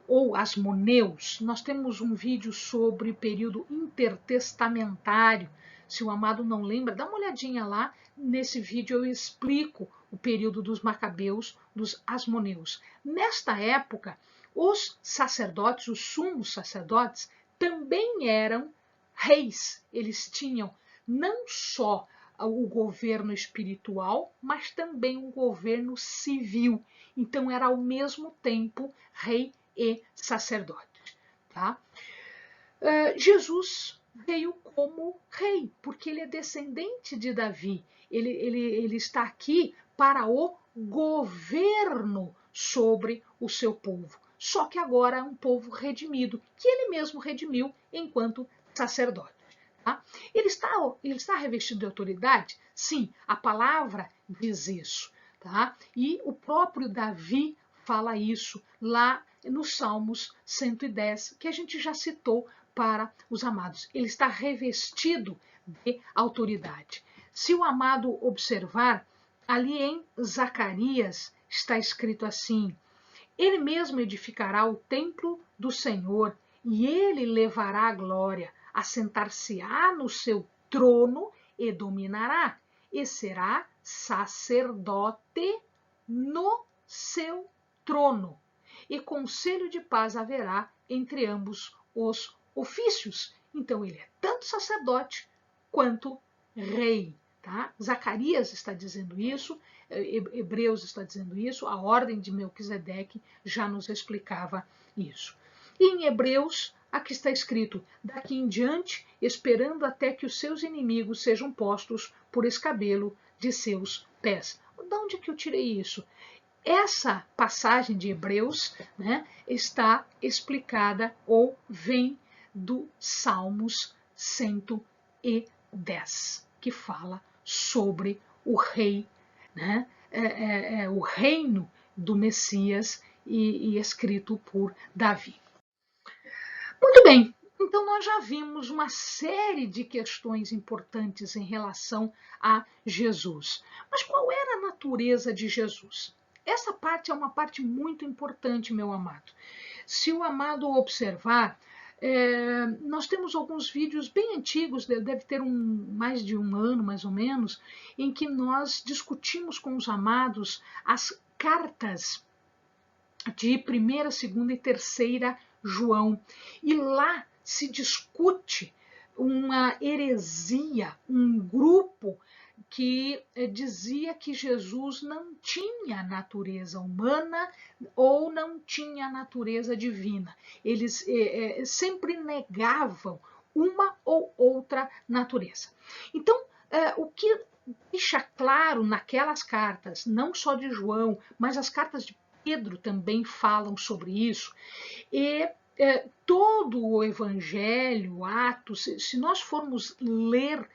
ou Asmoneus. Nós temos um vídeo sobre o período intertestamentário. Se o amado não lembra, dá uma olhadinha lá. Nesse vídeo eu explico o período dos Macabeus, dos Asmoneus. Nesta época, os sacerdotes, os sumos sacerdotes, também eram reis. Eles tinham não só o governo espiritual, mas também o governo civil. Então era ao mesmo tempo rei e sacerdote. Tá? Jesus veio como rei, porque ele é descendente de Davi. Ele está aqui para o governo sobre o seu povo. Só que agora é um povo redimido, que ele mesmo redimiu enquanto sacerdote. Tá? Ele está revestido de autoridade? Sim, a palavra diz isso. Tá? E o próprio Davi fala isso lá nos Salmos 110, que a gente já citou para os amados. Ele está revestido de autoridade. Se o amado observar, ali em Zacarias está escrito assim: ele mesmo edificará o templo do Senhor e ele levará a glória, assentar-se-á no seu trono e dominará, e será sacerdote no seu trono. E conselho de paz haverá entre ambos os ofícios. Então ele é tanto sacerdote quanto rei. Tá? Zacarias está dizendo isso, Hebreus está dizendo isso, a ordem de Melquisedeque já nos explicava isso. E em Hebreus, aqui está escrito: daqui em diante, esperando até que os seus inimigos sejam postos por escabelo de seus pés. De onde que eu tirei isso? Essa passagem de Hebreus, né, está explicada ou vem do Salmos 110. e 10, que fala sobre o rei, né? O reino do Messias e escrito por Davi. Muito bem, então nós já vimos uma série de questões importantes em relação a Jesus. Mas qual era a natureza de Jesus? Essa parte é uma parte muito importante, meu amado. Se o amado observar, nós temos alguns vídeos bem antigos, deve ter mais de um ano, mais ou menos, em que nós discutimos com os amados as cartas de 1ª, 2ª e 3ª João. E lá se discute uma heresia, um grupo que dizia que Jesus não tinha natureza humana ou não tinha natureza divina. Eles sempre negavam uma ou outra natureza. Então, o que deixa claro naquelas cartas, não só de João, mas as cartas de Pedro também falam sobre isso, e todo o Evangelho, Atos, se nós formos ler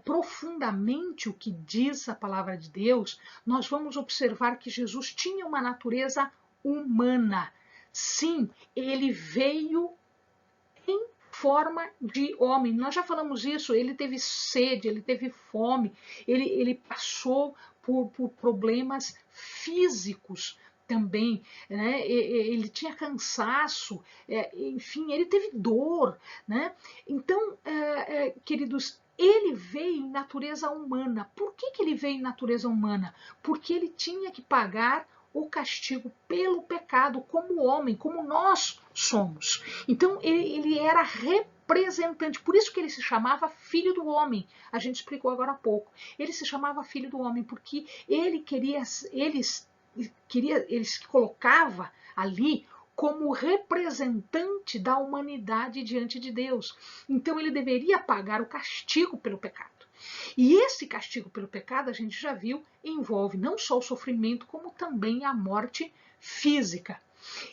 profundamente o que diz a palavra de Deus, nós vamos observar que Jesus tinha uma natureza humana. Sim, ele veio em forma de homem. Nós já falamos isso, ele teve sede, ele teve fome, ele passou por problemas físicos também, né? Ele tinha cansaço, enfim, ele teve dor, né? Então, queridos, ele veio em natureza humana. Por que ele veio em natureza humana? Porque ele tinha que pagar o castigo pelo pecado, como homem, como nós somos. Então, ele era representante, por isso que ele se chamava Filho do Homem. A gente explicou agora há pouco. Ele se chamava Filho do Homem porque ele se colocava ali como representante da humanidade diante de Deus. Então ele deveria pagar o castigo pelo pecado. E esse castigo pelo pecado, a gente já viu, envolve não só o sofrimento, como também a morte física.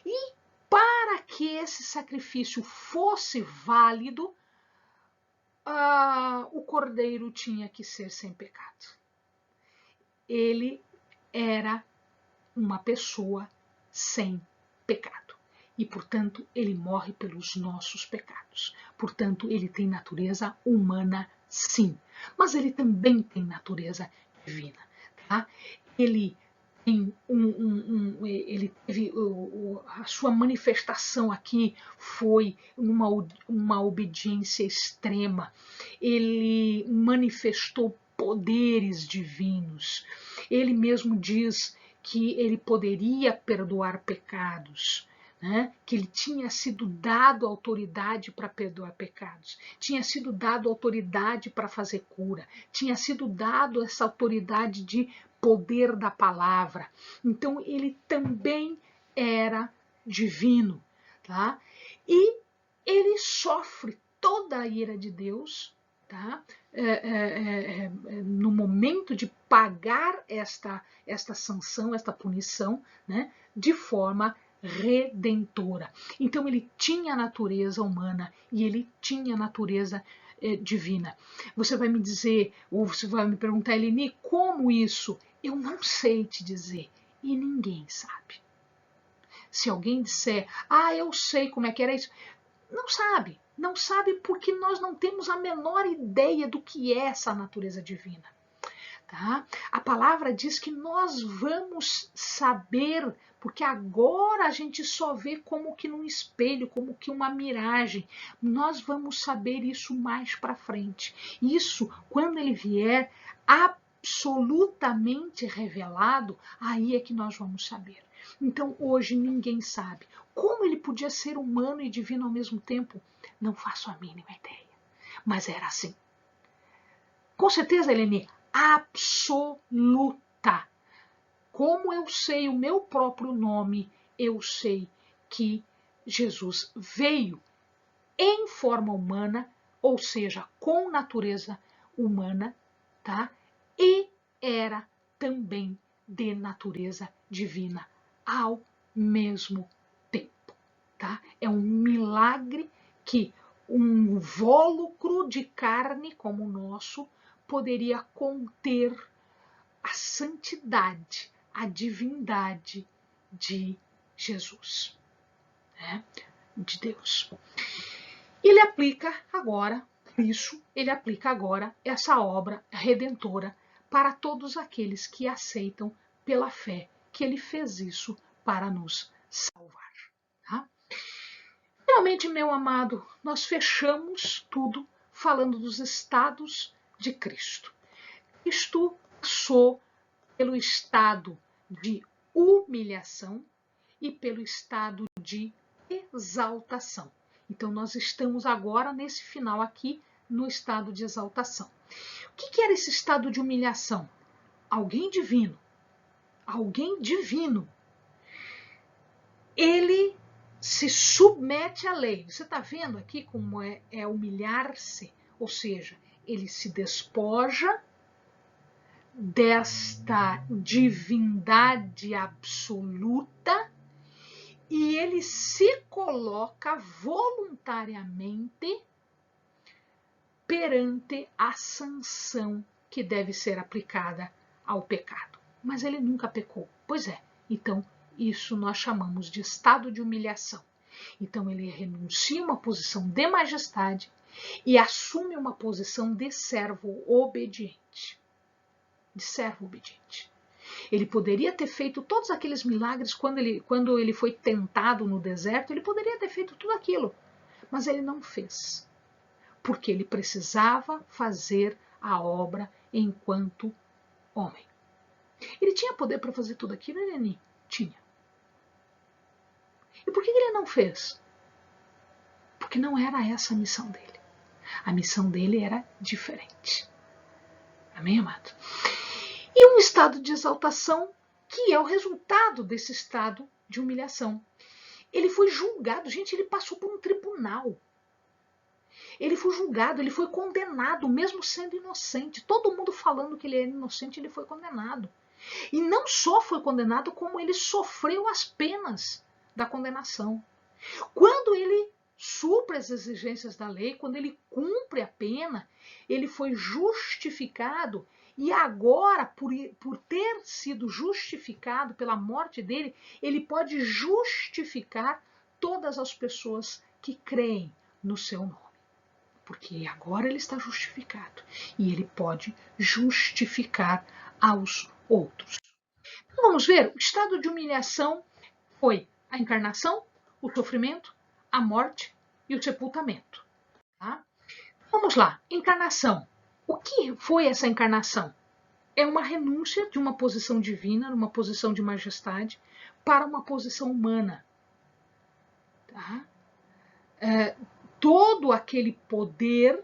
E para que esse sacrifício fosse válido, o cordeiro tinha que ser sem pecado. Ele era uma pessoa sem pecado. E, portanto, ele morre pelos nossos pecados. Portanto, ele tem natureza humana, sim. Mas ele também tem natureza divina. Tá? Ele tem ele teve a sua manifestação aqui foi uma obediência extrema. Ele manifestou poderes divinos. Ele mesmo diz que ele poderia perdoar pecados, né? Que ele tinha sido dado autoridade para perdoar pecados, tinha sido dado autoridade para fazer cura, tinha sido dado essa autoridade de poder da palavra. Então ele também era divino, tá? E ele sofre toda a ira de Deus, tá? No momento de pagar esta sanção, esta punição, né? De forma redentora. Então ele tinha a natureza humana e ele tinha a natureza divina. Você vai me dizer, ou você vai me perguntar, Eleni, como isso? Eu não sei te dizer e ninguém sabe. Se alguém disser, eu sei como é que era isso, não sabe. Não sabe porque nós não temos a menor ideia do que é essa natureza divina. Tá? A palavra diz que nós vamos saber, porque agora a gente só vê como que num espelho, como que uma miragem. Nós vamos saber isso mais para frente. Isso, quando ele vier absolutamente revelado, aí é que nós vamos saber. Então, hoje ninguém sabe. Como ele podia ser humano e divino ao mesmo tempo? Não faço a mínima ideia. Mas era assim. Com certeza, Eleni, absoluta. Como eu sei o meu próprio nome, eu sei que Jesus veio em forma humana, ou seja, com natureza humana, tá? E era também de natureza divina ao mesmo tempo, tá? É um milagre que um invólucro de carne como o nosso poderia conter a santidade, a divindade de Jesus, né? De Deus. Ele aplica agora isso, ele aplica agora essa obra redentora para todos aqueles que aceitam pela fé que ele fez isso para nos salvar. Tá? Finalmente, meu amado, nós fechamos tudo falando dos estados de Cristo. Cristo passou pelo estado de humilhação e pelo estado de exaltação. Então, nós estamos agora, nesse final aqui, no estado de exaltação. O que era esse estado de humilhação? Alguém divino. Alguém divino. Ele se submete à lei. Você está vendo aqui como é humilhar-se? Ou seja, ele se despoja desta divindade absoluta e ele se coloca voluntariamente perante a sanção que deve ser aplicada ao pecado. Mas ele nunca pecou. Pois é, então isso nós chamamos de estado de humilhação. Então ele renuncia a uma posição de majestade e assume uma posição de servo obediente. De servo obediente. Ele poderia ter feito todos aqueles milagres quando ele foi tentado no deserto, ele poderia ter feito tudo aquilo, mas ele não fez, porque ele precisava fazer a obra enquanto homem. Ele tinha poder para fazer tudo aquilo, ele tinha. E por que ele não fez? Porque não era essa a missão dele. A missão dele era diferente. Amém, amado? E um estado de exaltação que é o resultado desse estado de humilhação. Ele foi julgado, gente, ele passou por um tribunal. Ele foi julgado, ele foi condenado, mesmo sendo inocente. Todo mundo falando que ele era inocente, ele foi condenado. E não só foi condenado, como ele sofreu as penas da condenação. Quando ele supra as exigências da lei, quando ele cumpre a pena, ele foi justificado. E agora, por ter sido justificado pela morte dele, ele pode justificar todas as pessoas que creem no seu nome. Porque agora ele está justificado. E ele pode justificar aos outros. Então, vamos ver, o estado de humilhação foi a encarnação, o sofrimento, a morte e o sepultamento. Tá? Vamos lá, encarnação. O que foi essa encarnação? É uma renúncia de uma posição divina, uma posição de majestade, para uma posição humana. Tá? Todo aquele poder,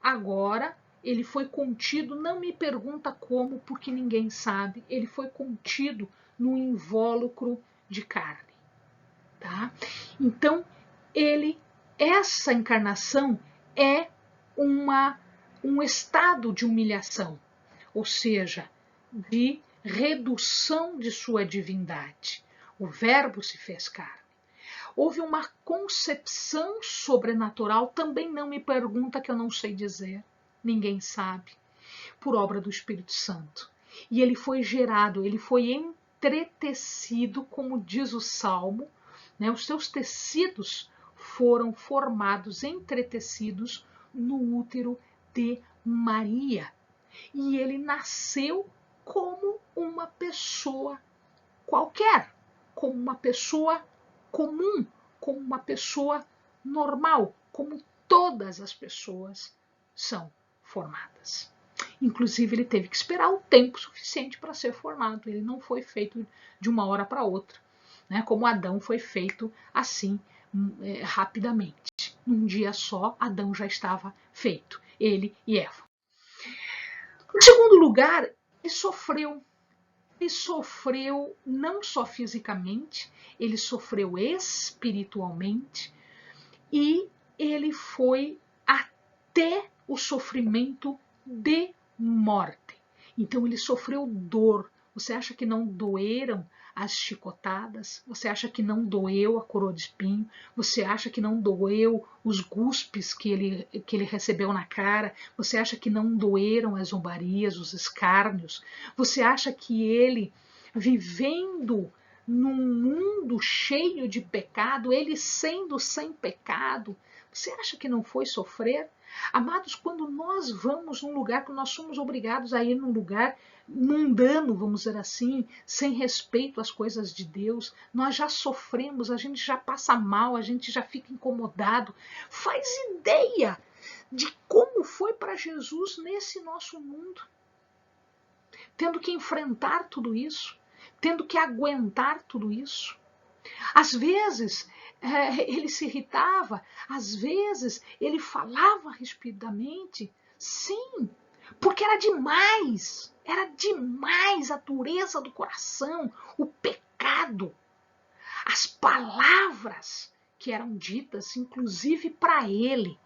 agora, ele foi contido, não me pergunta como, porque ninguém sabe, ele foi contido num invólucro de carne. Tá? Então, essa encarnação é um estado de humilhação, ou seja, de redução de sua divindade. O Verbo se fez carne. Houve uma concepção sobrenatural, também não me pergunta, que eu não sei dizer, ninguém sabe, por obra do Espírito Santo. E ele foi gerado, ele foi entretecido, como diz o Salmo, né? Os seus tecidos foram formados, entretecidos no útero de Maria. E ele nasceu como uma pessoa qualquer, como uma pessoa comum, como uma pessoa normal, como todas as pessoas são formadas. Inclusive, ele teve que esperar o tempo suficiente para ser formado. Ele não foi feito de uma hora para outra, né? Como Adão foi feito assim, rapidamente. Num dia só, Adão já estava feito, ele e Eva. Em segundo lugar, ele sofreu não só fisicamente, ele sofreu espiritualmente e ele foi até o sofrimento de morte. Então ele sofreu dor, Você acha que não doeram as chicotadas? Você acha que não doeu a coroa de espinho? Você acha que não doeu os guspes que ele recebeu na cara? Você acha que não doeram as zombarias, os escárnios? Você acha que ele, vivendo num mundo cheio de pecado, ele sendo sem pecado, você acha que não foi sofrer? Amados, quando nós vamos num lugar que nós somos obrigados a ir num lugar mundano, vamos dizer assim, sem respeito às coisas de Deus, nós já sofremos, a gente já passa mal, a gente já fica incomodado. Faz ideia de como foi para Jesus nesse nosso mundo, tendo que enfrentar tudo isso, tendo que aguentar tudo isso. Às vezes ele se irritava, às vezes ele falava rapidamente, sim, porque era demais a dureza do coração, o pecado, as palavras que eram ditas, inclusive para ele.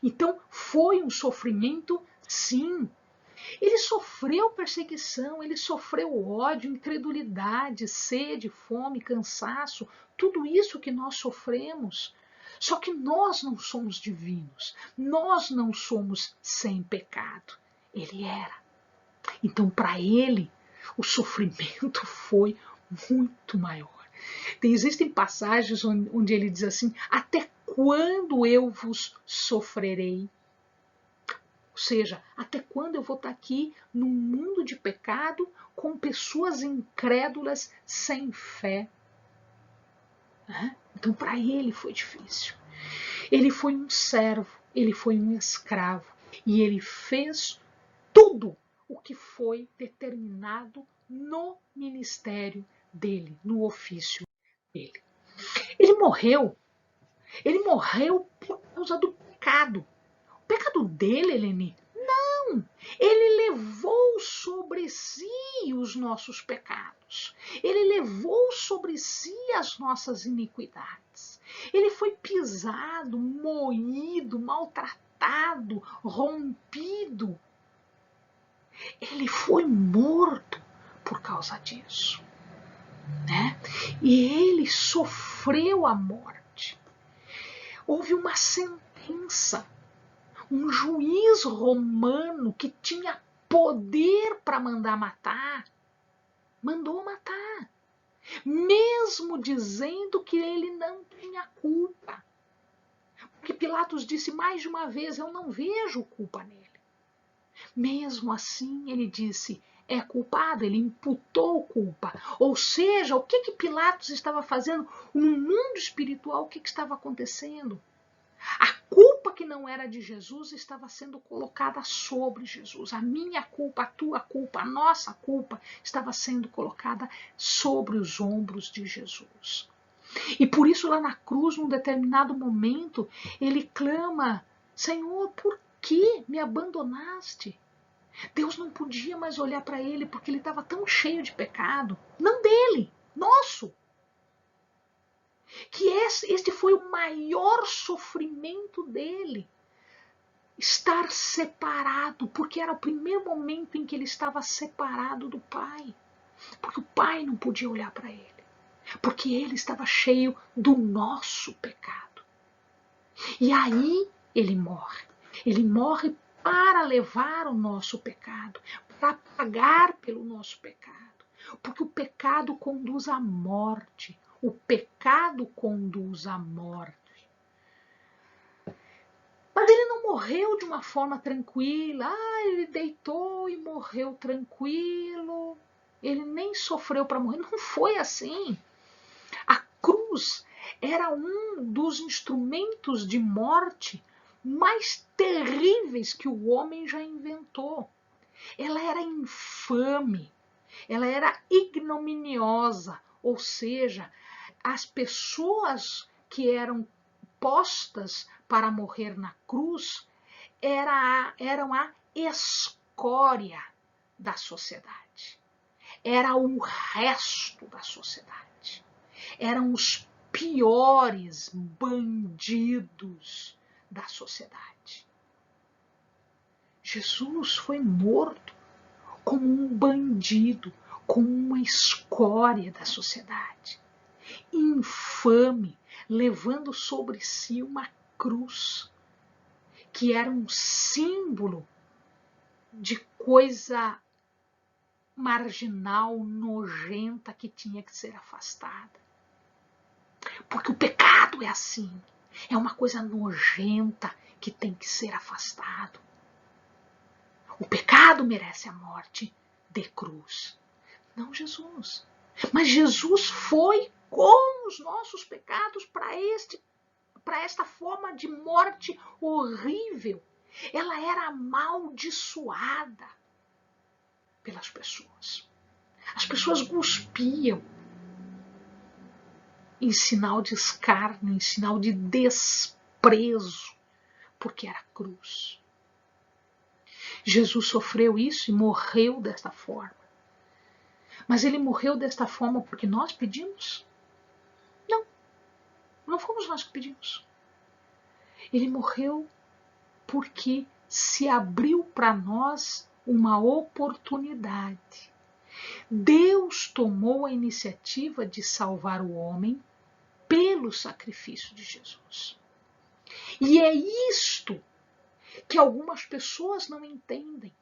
Então foi um sofrimento, sim. Ele sofreu perseguição, ele sofreu ódio, incredulidade, sede, fome, cansaço, tudo isso que nós sofremos. Só que nós não somos divinos, nós não somos sem pecado. Ele era. Então, para ele, o sofrimento foi muito maior. Existem passagens onde ele diz assim: até quando eu vos sofrerei? Ou seja, até quando eu vou estar aqui num mundo de pecado com pessoas incrédulas sem fé? Então, para ele foi difícil. Ele foi um servo, ele foi um escravo e ele fez tudo o que foi determinado no ministério dele, no ofício dele. Ele morreu por causa do pecado. O pecado dele, Eleni, não, ele levou sobre si os nossos pecados. Ele levou sobre si as nossas iniquidades. Ele foi pisado, moído, maltratado, rompido. Ele foi morto por causa disso, né? E ele sofreu a morte. Houve uma sentença. Um juiz romano que tinha poder para mandar matar, mandou matar, mesmo dizendo que ele não tinha culpa. Porque Pilatos disse mais de uma vez: eu não vejo culpa nele. Mesmo assim, ele disse: é culpado, ele imputou culpa. Ou seja, o que Pilatos estava fazendo no mundo espiritual? O que estava acontecendo? A culpa que não era de Jesus estava sendo colocada sobre Jesus. A minha culpa, a tua culpa, a nossa culpa estava sendo colocada sobre os ombros de Jesus. E por isso lá na cruz, num determinado momento, ele clama: Senhor, por que me abandonaste? Deus não podia mais olhar para ele porque ele estava tão cheio de pecado. Não dele, nosso. Que este foi o maior sofrimento dele. Estar separado, porque era o primeiro momento em que ele estava separado do Pai. Porque o Pai não podia olhar para ele. Porque ele estava cheio do nosso pecado. E aí ele morre. Ele morre para levar o nosso pecado, para pagar pelo nosso pecado. Porque o pecado conduz à morte. O pecado conduz à morte. Mas ele não morreu de uma forma tranquila. Ele deitou e morreu tranquilo. Ele nem sofreu para morrer. Não foi assim. A cruz era um dos instrumentos de morte mais terríveis que o homem já inventou. Ela era infame, ela era ignominiosa, ou seja, as pessoas que eram postas para morrer na cruz eram a escória da sociedade. Era o resto da sociedade. Eram os piores bandidos da sociedade. Jesus foi morto como um bandido, como uma escória da sociedade, infame, levando sobre si uma cruz, que era um símbolo de coisa marginal, nojenta, que tinha que ser afastada. Porque o pecado é assim, é uma coisa nojenta que tem que ser afastado. O pecado merece a morte de cruz. Não Jesus. Mas Jesus foi com os nossos pecados para esta forma de morte horrível. Ela era amaldiçoada pelas pessoas. As pessoas cuspiam em sinal de escárnio, em sinal de desprezo, porque era cruz. Jesus sofreu isso e morreu desta forma. Mas ele morreu desta forma porque nós pedimos? Não, não fomos nós que pedimos. Ele morreu porque se abriu para nós uma oportunidade. Deus tomou a iniciativa de salvar o homem pelo sacrifício de Jesus. E é isto que algumas pessoas não entendem.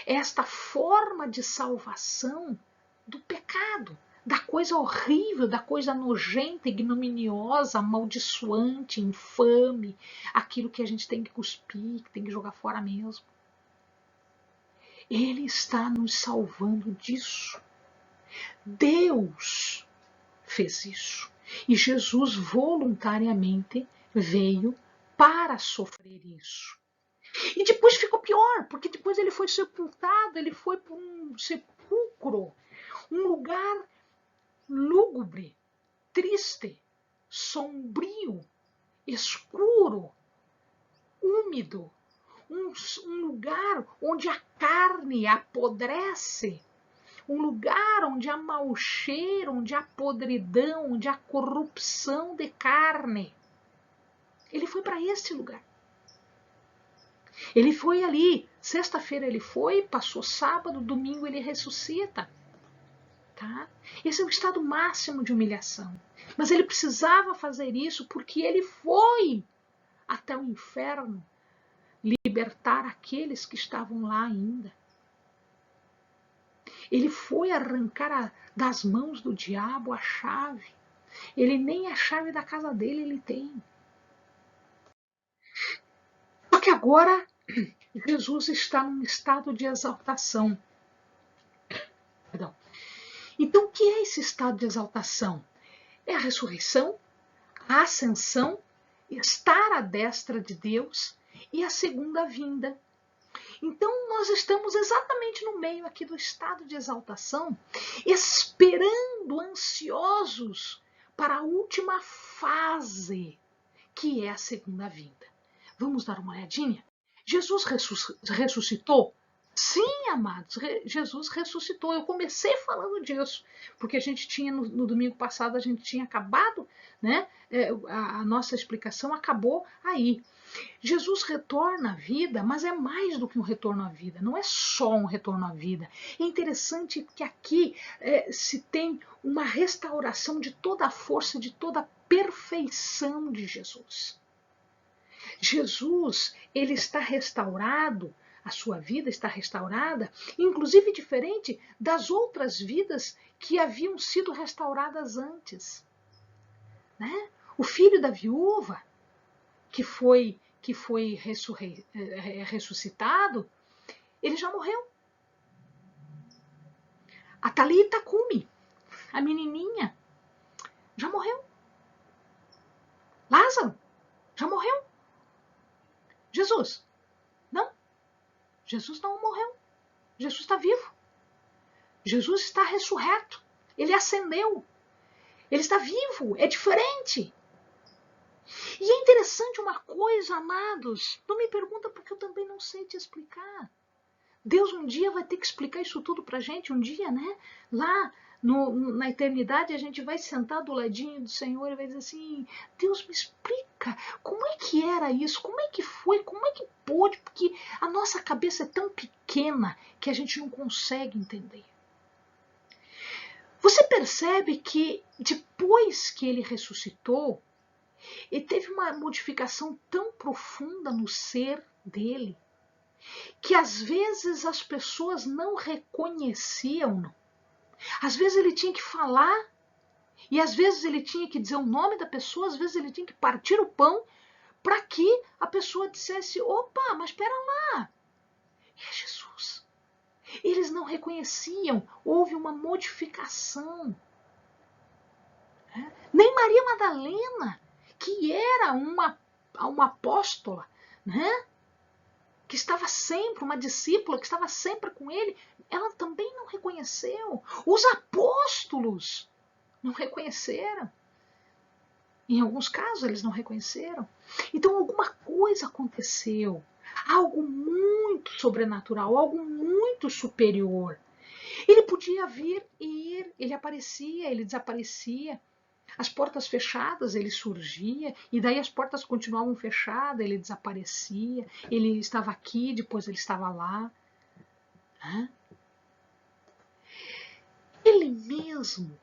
Esta forma de salvação do pecado, da coisa horrível, da coisa nojenta, ignominiosa, amaldiçoante, infame, aquilo que a gente tem que cuspir, que tem que jogar fora mesmo. Ele está nos salvando disso. Deus fez isso. E Jesus voluntariamente veio para sofrer isso. E depois ficou pior, porque depois ele foi sepultado, ele foi para um sepulcro, um lugar lúgubre, triste, sombrio, escuro, úmido, um lugar onde a carne apodrece, um lugar onde há mau cheiro, onde há podridão, onde há corrupção de carne. Ele foi para esse lugar. Ele foi ali, sexta-feira ele foi, passou sábado, domingo ele ressuscita. Tá? Esse é o estado máximo de humilhação. Mas ele precisava fazer isso porque ele foi até o inferno libertar aqueles que estavam lá ainda. Ele foi arrancar das mãos do diabo a chave. Ele nem a chave da casa dele ele tem. Só que agora Jesus está num estado de exaltação. Perdão. Então, o que é esse estado de exaltação? É a ressurreição, a ascensão, estar à destra de Deus e a segunda vinda. Então, nós estamos exatamente no meio aqui do estado de exaltação, esperando, ansiosos para a última fase, que é a segunda vinda. Vamos dar uma olhadinha? Jesus ressuscitou? Sim, amados, Jesus ressuscitou. Eu comecei falando disso, porque a gente tinha, no domingo passado, a gente tinha acabado, né? A nossa explicação acabou aí. Jesus retorna à vida, mas é mais do que um retorno à vida, não é só um retorno à vida. É interessante que aqui se tem uma restauração de toda a força, de toda a perfeição de Jesus. Jesus, ele está restaurado, a sua vida está restaurada, inclusive diferente das outras vidas que haviam sido restauradas antes. Né? O filho da viúva, que foi ressuscitado, ele já morreu. A Talita Cumi, a menininha, já morreu. Lázaro, já morreu. Jesus, não. Jesus não morreu. Jesus está vivo. Jesus está ressurreto. Ele ascendeu. Ele está vivo. É diferente. E é interessante uma coisa, amados. Não me pergunta porque eu também não sei te explicar. Deus um dia vai ter que explicar isso tudo pra gente. Um dia, né? Lá na eternidade a gente vai sentar do ladinho do Senhor e vai dizer assim: Deus, me explica como é que era isso, como é que foi, como é que pôde, porque a nossa cabeça é tão pequena que a gente não consegue entender. Você percebe que depois que ele ressuscitou, ele teve uma modificação tão profunda no ser dele, que às vezes as pessoas não reconheciam. Às vezes ele tinha que falar, e às vezes ele tinha que dizer o nome da pessoa, às vezes ele tinha que partir o pão, para que a pessoa dissesse, opa, mas espera lá, é Jesus. Eles não reconheciam, houve uma modificação. Nem Maria Madalena, que era uma apóstola, né? Que estava sempre, uma discípula que estava sempre com ele, ela também não reconheceu. Os apóstolos não reconheceram. Em alguns casos eles não reconheceram. Então alguma coisa aconteceu, algo muito sobrenatural, algo muito superior. Ele podia vir e ir, ele aparecia, ele desaparecia. As portas fechadas, ele surgia, e daí as portas continuavam fechadas, ele desaparecia, ele estava aqui, depois ele estava lá. Ele mesmo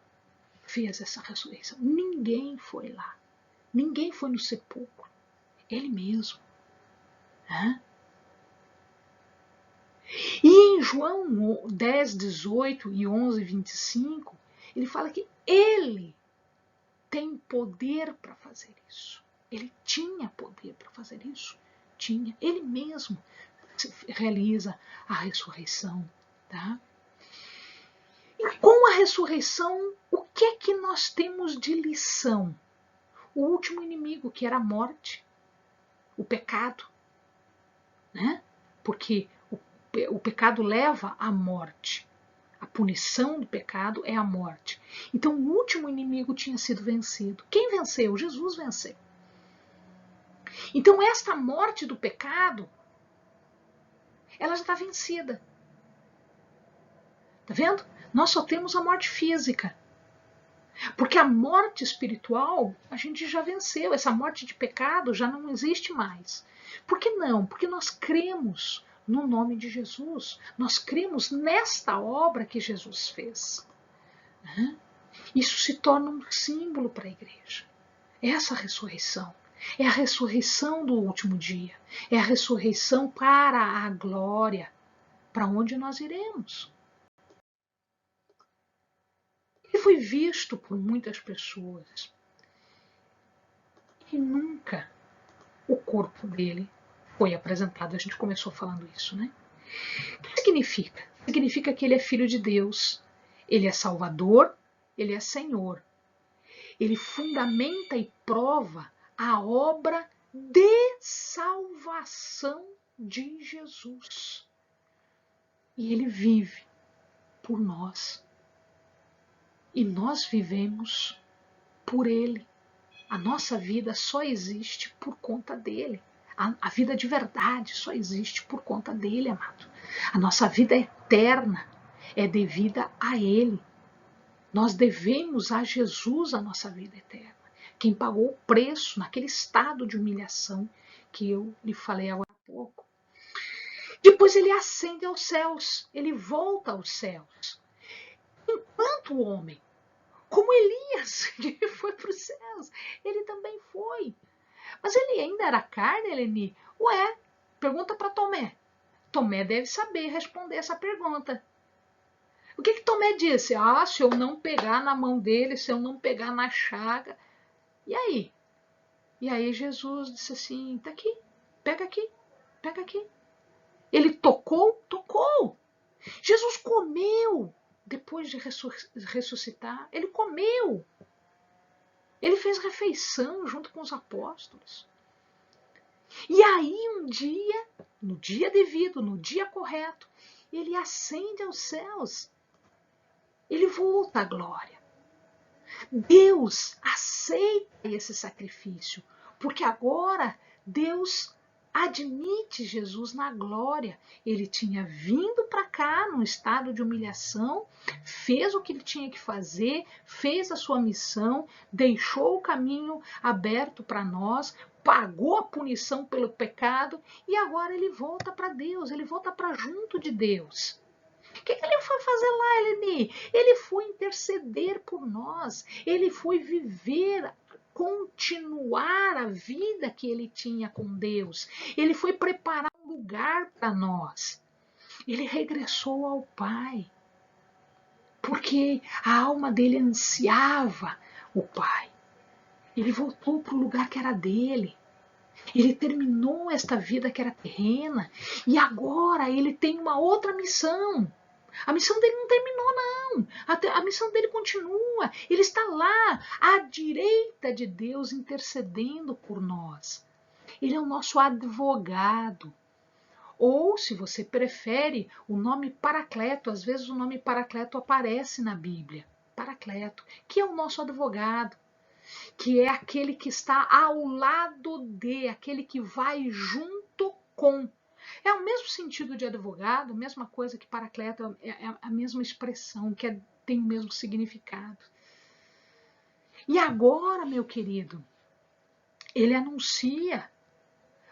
fez essa ressurreição. Ninguém foi lá. Ninguém foi no sepulcro. Ele mesmo. E em João 10, 18 e 11, 25, ele fala que ele tem poder para fazer isso. Ele tinha poder para fazer isso. Tinha. Ele mesmo realiza a ressurreição. Tá? E com a ressurreição, o que é que nós temos de lição? O último inimigo, que era a morte, o pecado. Né? Porque o pecado leva à morte. A punição do pecado é a morte. Então o último inimigo tinha sido vencido. Quem venceu? Jesus venceu. Então esta morte do pecado, ela já está vencida. Tá vendo? Nós só temos a morte física. Porque a morte espiritual, a gente já venceu. Essa morte de pecado já não existe mais. Por que não? Porque nós cremos no nome de Jesus. Nós cremos nesta obra que Jesus fez. Isso se torna um símbolo para a igreja. Essa ressurreição é a ressurreição do último dia. É a ressurreição para a glória, para onde nós iremos. Ele foi visto por muitas pessoas e nunca o corpo dele foi apresentado. A gente começou falando isso, né? O que significa? Significa que ele é filho de Deus, ele é Salvador, ele é Senhor. Ele fundamenta e prova a obra de salvação de Jesus. E ele vive por nós. E nós vivemos por ele. A nossa vida só existe por conta dele. A vida de verdade só existe por conta dele, amado. A nossa vida eterna é devida a ele. Nós devemos a Jesus a nossa vida eterna. Quem pagou o preço naquele estado de humilhação que eu lhe falei agora há pouco. Depois ele ascende aos céus, ele volta aos céus. Enquanto o homem, como Elias, que foi para os céus, ele também foi. Mas ele ainda era carne, Eleni? Ué, pergunta para Tomé. Tomé deve saber responder essa pergunta. O que Tomé disse? Ah, se eu não pegar na mão dele, se eu não pegar na chaga. E aí? E aí Jesus disse assim, tá aqui, pega aqui, pega aqui. Ele tocou? Tocou. Jesus comeu depois de ressuscitar. Ele comeu. Ele fez refeição junto com os apóstolos. E aí um dia, no dia devido, no dia correto, ele ascende aos céus. Ele volta à glória. Deus aceita esse sacrifício, porque agora Deus admite Jesus na glória. Ele tinha vindo para cá num estado de humilhação, fez o que ele tinha que fazer, fez a sua missão, deixou o caminho aberto para nós, pagou a punição pelo pecado e agora ele volta para Deus, ele volta para junto de Deus. O que ele foi fazer lá, Eleni? Ele foi interceder por nós. Ele foi viver, continuar a vida que ele tinha com Deus. Ele foi preparar um lugar para nós. Ele regressou ao Pai, porque a alma dele ansiava o Pai. Ele voltou para o lugar que era dele. Ele terminou esta vida que era terrena e agora ele tem uma outra missão. A missão dele não terminou, não. A missão dele continua. Ele está lá, à direita de Deus, intercedendo por nós. Ele é o nosso advogado. Ou, se você prefere, o nome Paracleto. Às vezes o nome Paracleto aparece na Bíblia. Paracleto, que é o nosso advogado, que é aquele que está ao lado de, aquele que vai junto com. É o mesmo sentido de advogado, a mesma coisa que Paracleto, é a mesma expressão, que tem o mesmo significado. E agora, meu querido, ele anuncia,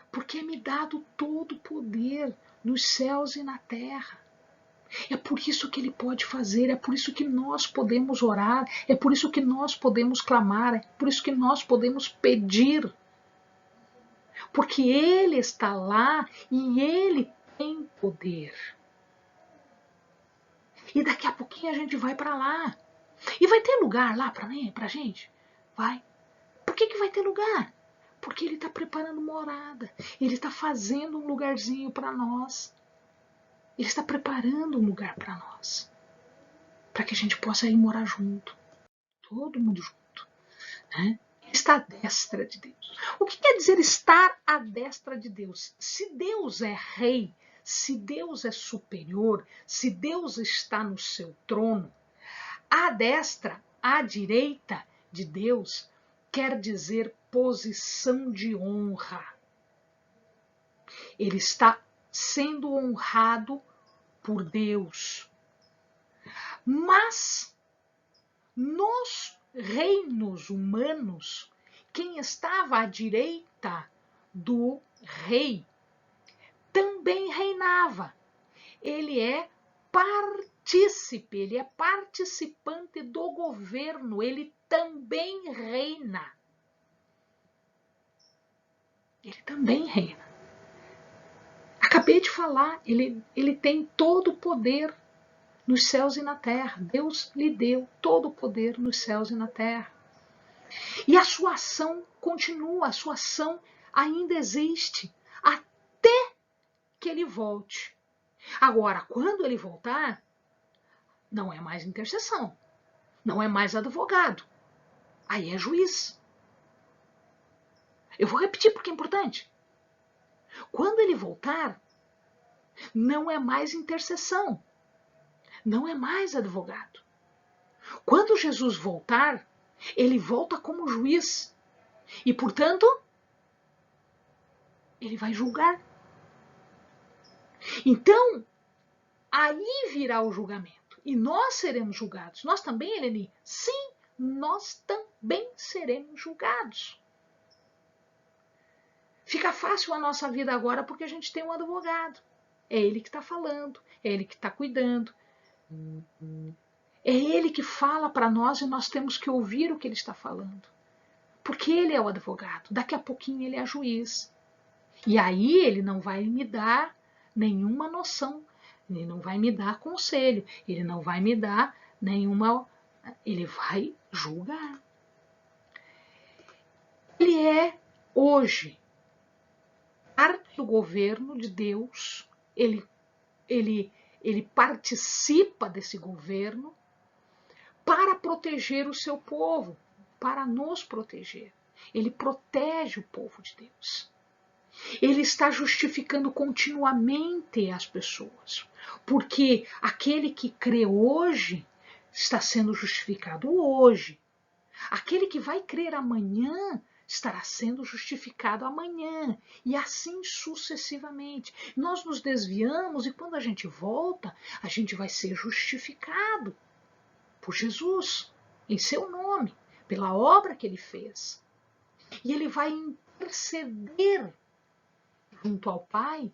porque é me dado todo o poder nos céus e na terra. É por isso que ele pode fazer, é por isso que nós podemos orar, é por isso que nós podemos clamar, é por isso que nós podemos pedir. Porque ele está lá e ele tem poder. E daqui a pouquinho a gente vai para lá. E vai ter lugar lá para mim, para gente? Vai. Por que vai ter lugar? Porque ele está preparando morada. Ele está fazendo um lugarzinho para nós. Ele está preparando um lugar para nós. Para que a gente possa ir morar junto. Todo mundo junto. Né? Ele está à destra de Deus. O que quer dizer estar à destra de Deus? Se Deus é rei, se Deus é superior, se Deus está no seu trono, à destra, à direita de Deus, quer dizer posição de honra. Ele está sendo honrado por Deus. Mas nos reinos humanos, quem estava à direita do rei também reinava. Ele é partícipe, ele é participante do governo, ele também reina. Ele também reina. Acabei de falar, ele tem todo o poder nos céus e na terra. Deus lhe deu todo o poder nos céus e na terra. E a sua ação continua, a sua ação ainda existe, até que ele volte. Agora, quando ele voltar, não é mais intercessão, não é mais advogado, aí é juiz. Eu vou repetir porque é importante. Quando ele voltar, não é mais intercessão, não é mais advogado. Quando Jesus voltar, ele volta como juiz e, portanto, ele vai julgar. Então, aí virá o julgamento e nós seremos julgados. Nós também, Eleni? Sim, nós também seremos julgados. Fica fácil a nossa vida agora porque a gente tem um advogado. É ele que está falando, é ele que está cuidando. É ele que fala para nós e nós temos que ouvir o que ele está falando. Porque ele é o advogado. Daqui a pouquinho ele é juiz. E aí ele não vai me dar nenhuma noção. Ele não vai me dar conselho. Ele não vai me dar nenhuma... Ele vai julgar. Ele é, hoje, parte do governo de Deus. Ele participa desse governo para proteger o seu povo, para nos proteger. Ele protege o povo de Deus. Ele está justificando continuamente as pessoas, porque aquele que crê hoje está sendo justificado hoje. Aquele que vai crer amanhã estará sendo justificado amanhã, e assim sucessivamente. Nós nos desviamos e quando a gente volta, a gente vai ser justificado por Jesus, em seu nome, pela obra que ele fez. E ele vai interceder junto ao Pai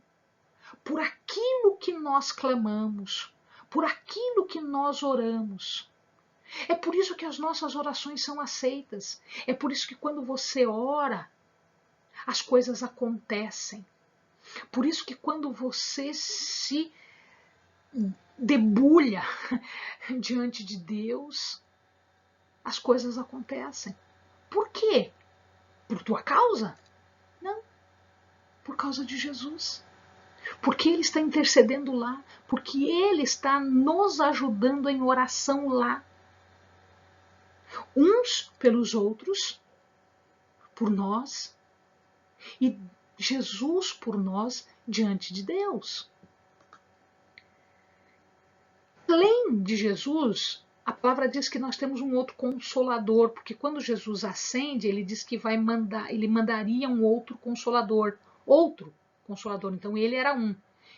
por aquilo que nós clamamos, por aquilo que nós oramos. É por isso que as nossas orações são aceitas. É por isso que quando você ora, as coisas acontecem. Por isso que quando você se debulha diante de Deus, as coisas acontecem. Por quê? Por tua causa? Não. Por causa de Jesus. Porque Ele está intercedendo lá. Porque Ele está nos ajudando em oração lá. Uns pelos outros, por nós, e Jesus por nós diante de Deus. Além de Jesus, a palavra diz que nós temos um outro consolador, porque quando Jesus ascende, ele diz que ele mandaria um outro consolador. Outro consolador, então ele era um.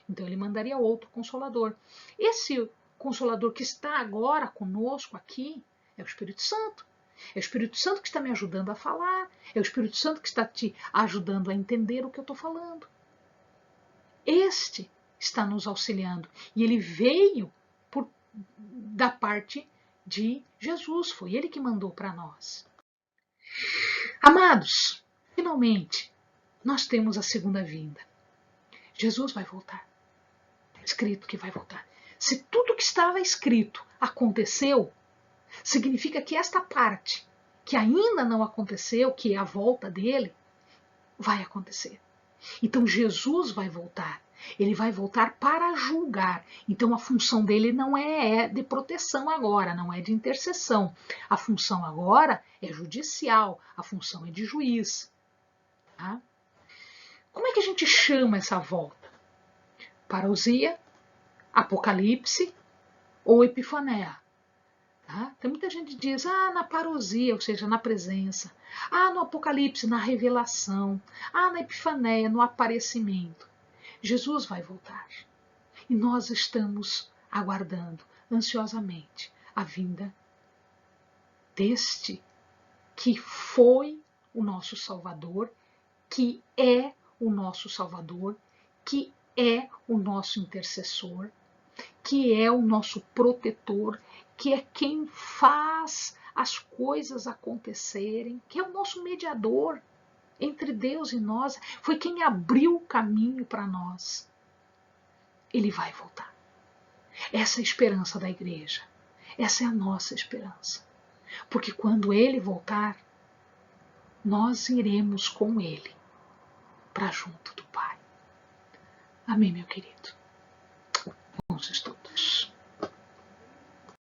Então ele mandaria outro consolador. Esse consolador que está agora conosco aqui é o Espírito Santo. É o Espírito Santo que está me ajudando a falar. É o Espírito Santo que está te ajudando a entender o que eu estou falando. Este está nos auxiliando. E ele veio da parte de Jesus. Foi ele que mandou para nós. Amados, finalmente, nós temos a segunda vinda. Jesus vai voltar. Está escrito que vai voltar. Se tudo que estava escrito aconteceu, significa que esta parte que ainda não aconteceu, que é a volta dele, vai acontecer. Então Jesus vai voltar. Ele vai voltar para julgar. Então a função dele não é de proteção agora, não é de intercessão. A função agora é judicial, a função é de juiz. Tá? Como é que a gente chama essa volta? Parousia, Apocalipse ou Epifaneia? Tá? Tem muita gente que diz, na parousia, ou seja, na presença. No Apocalipse, na revelação. Na Epifaneia, no aparecimento. Jesus vai voltar. E nós estamos aguardando ansiosamente a vinda deste que foi o nosso Salvador, que é o nosso Salvador, que é o nosso intercessor, que é o nosso protetor, que é quem faz as coisas acontecerem, que é o nosso mediador entre Deus e nós, foi quem abriu o caminho para nós. Ele vai voltar. Essa é a esperança da igreja. Essa é a nossa esperança. Porque quando ele voltar, nós iremos com ele para junto do Pai. Amém, meu querido? Bons estudos.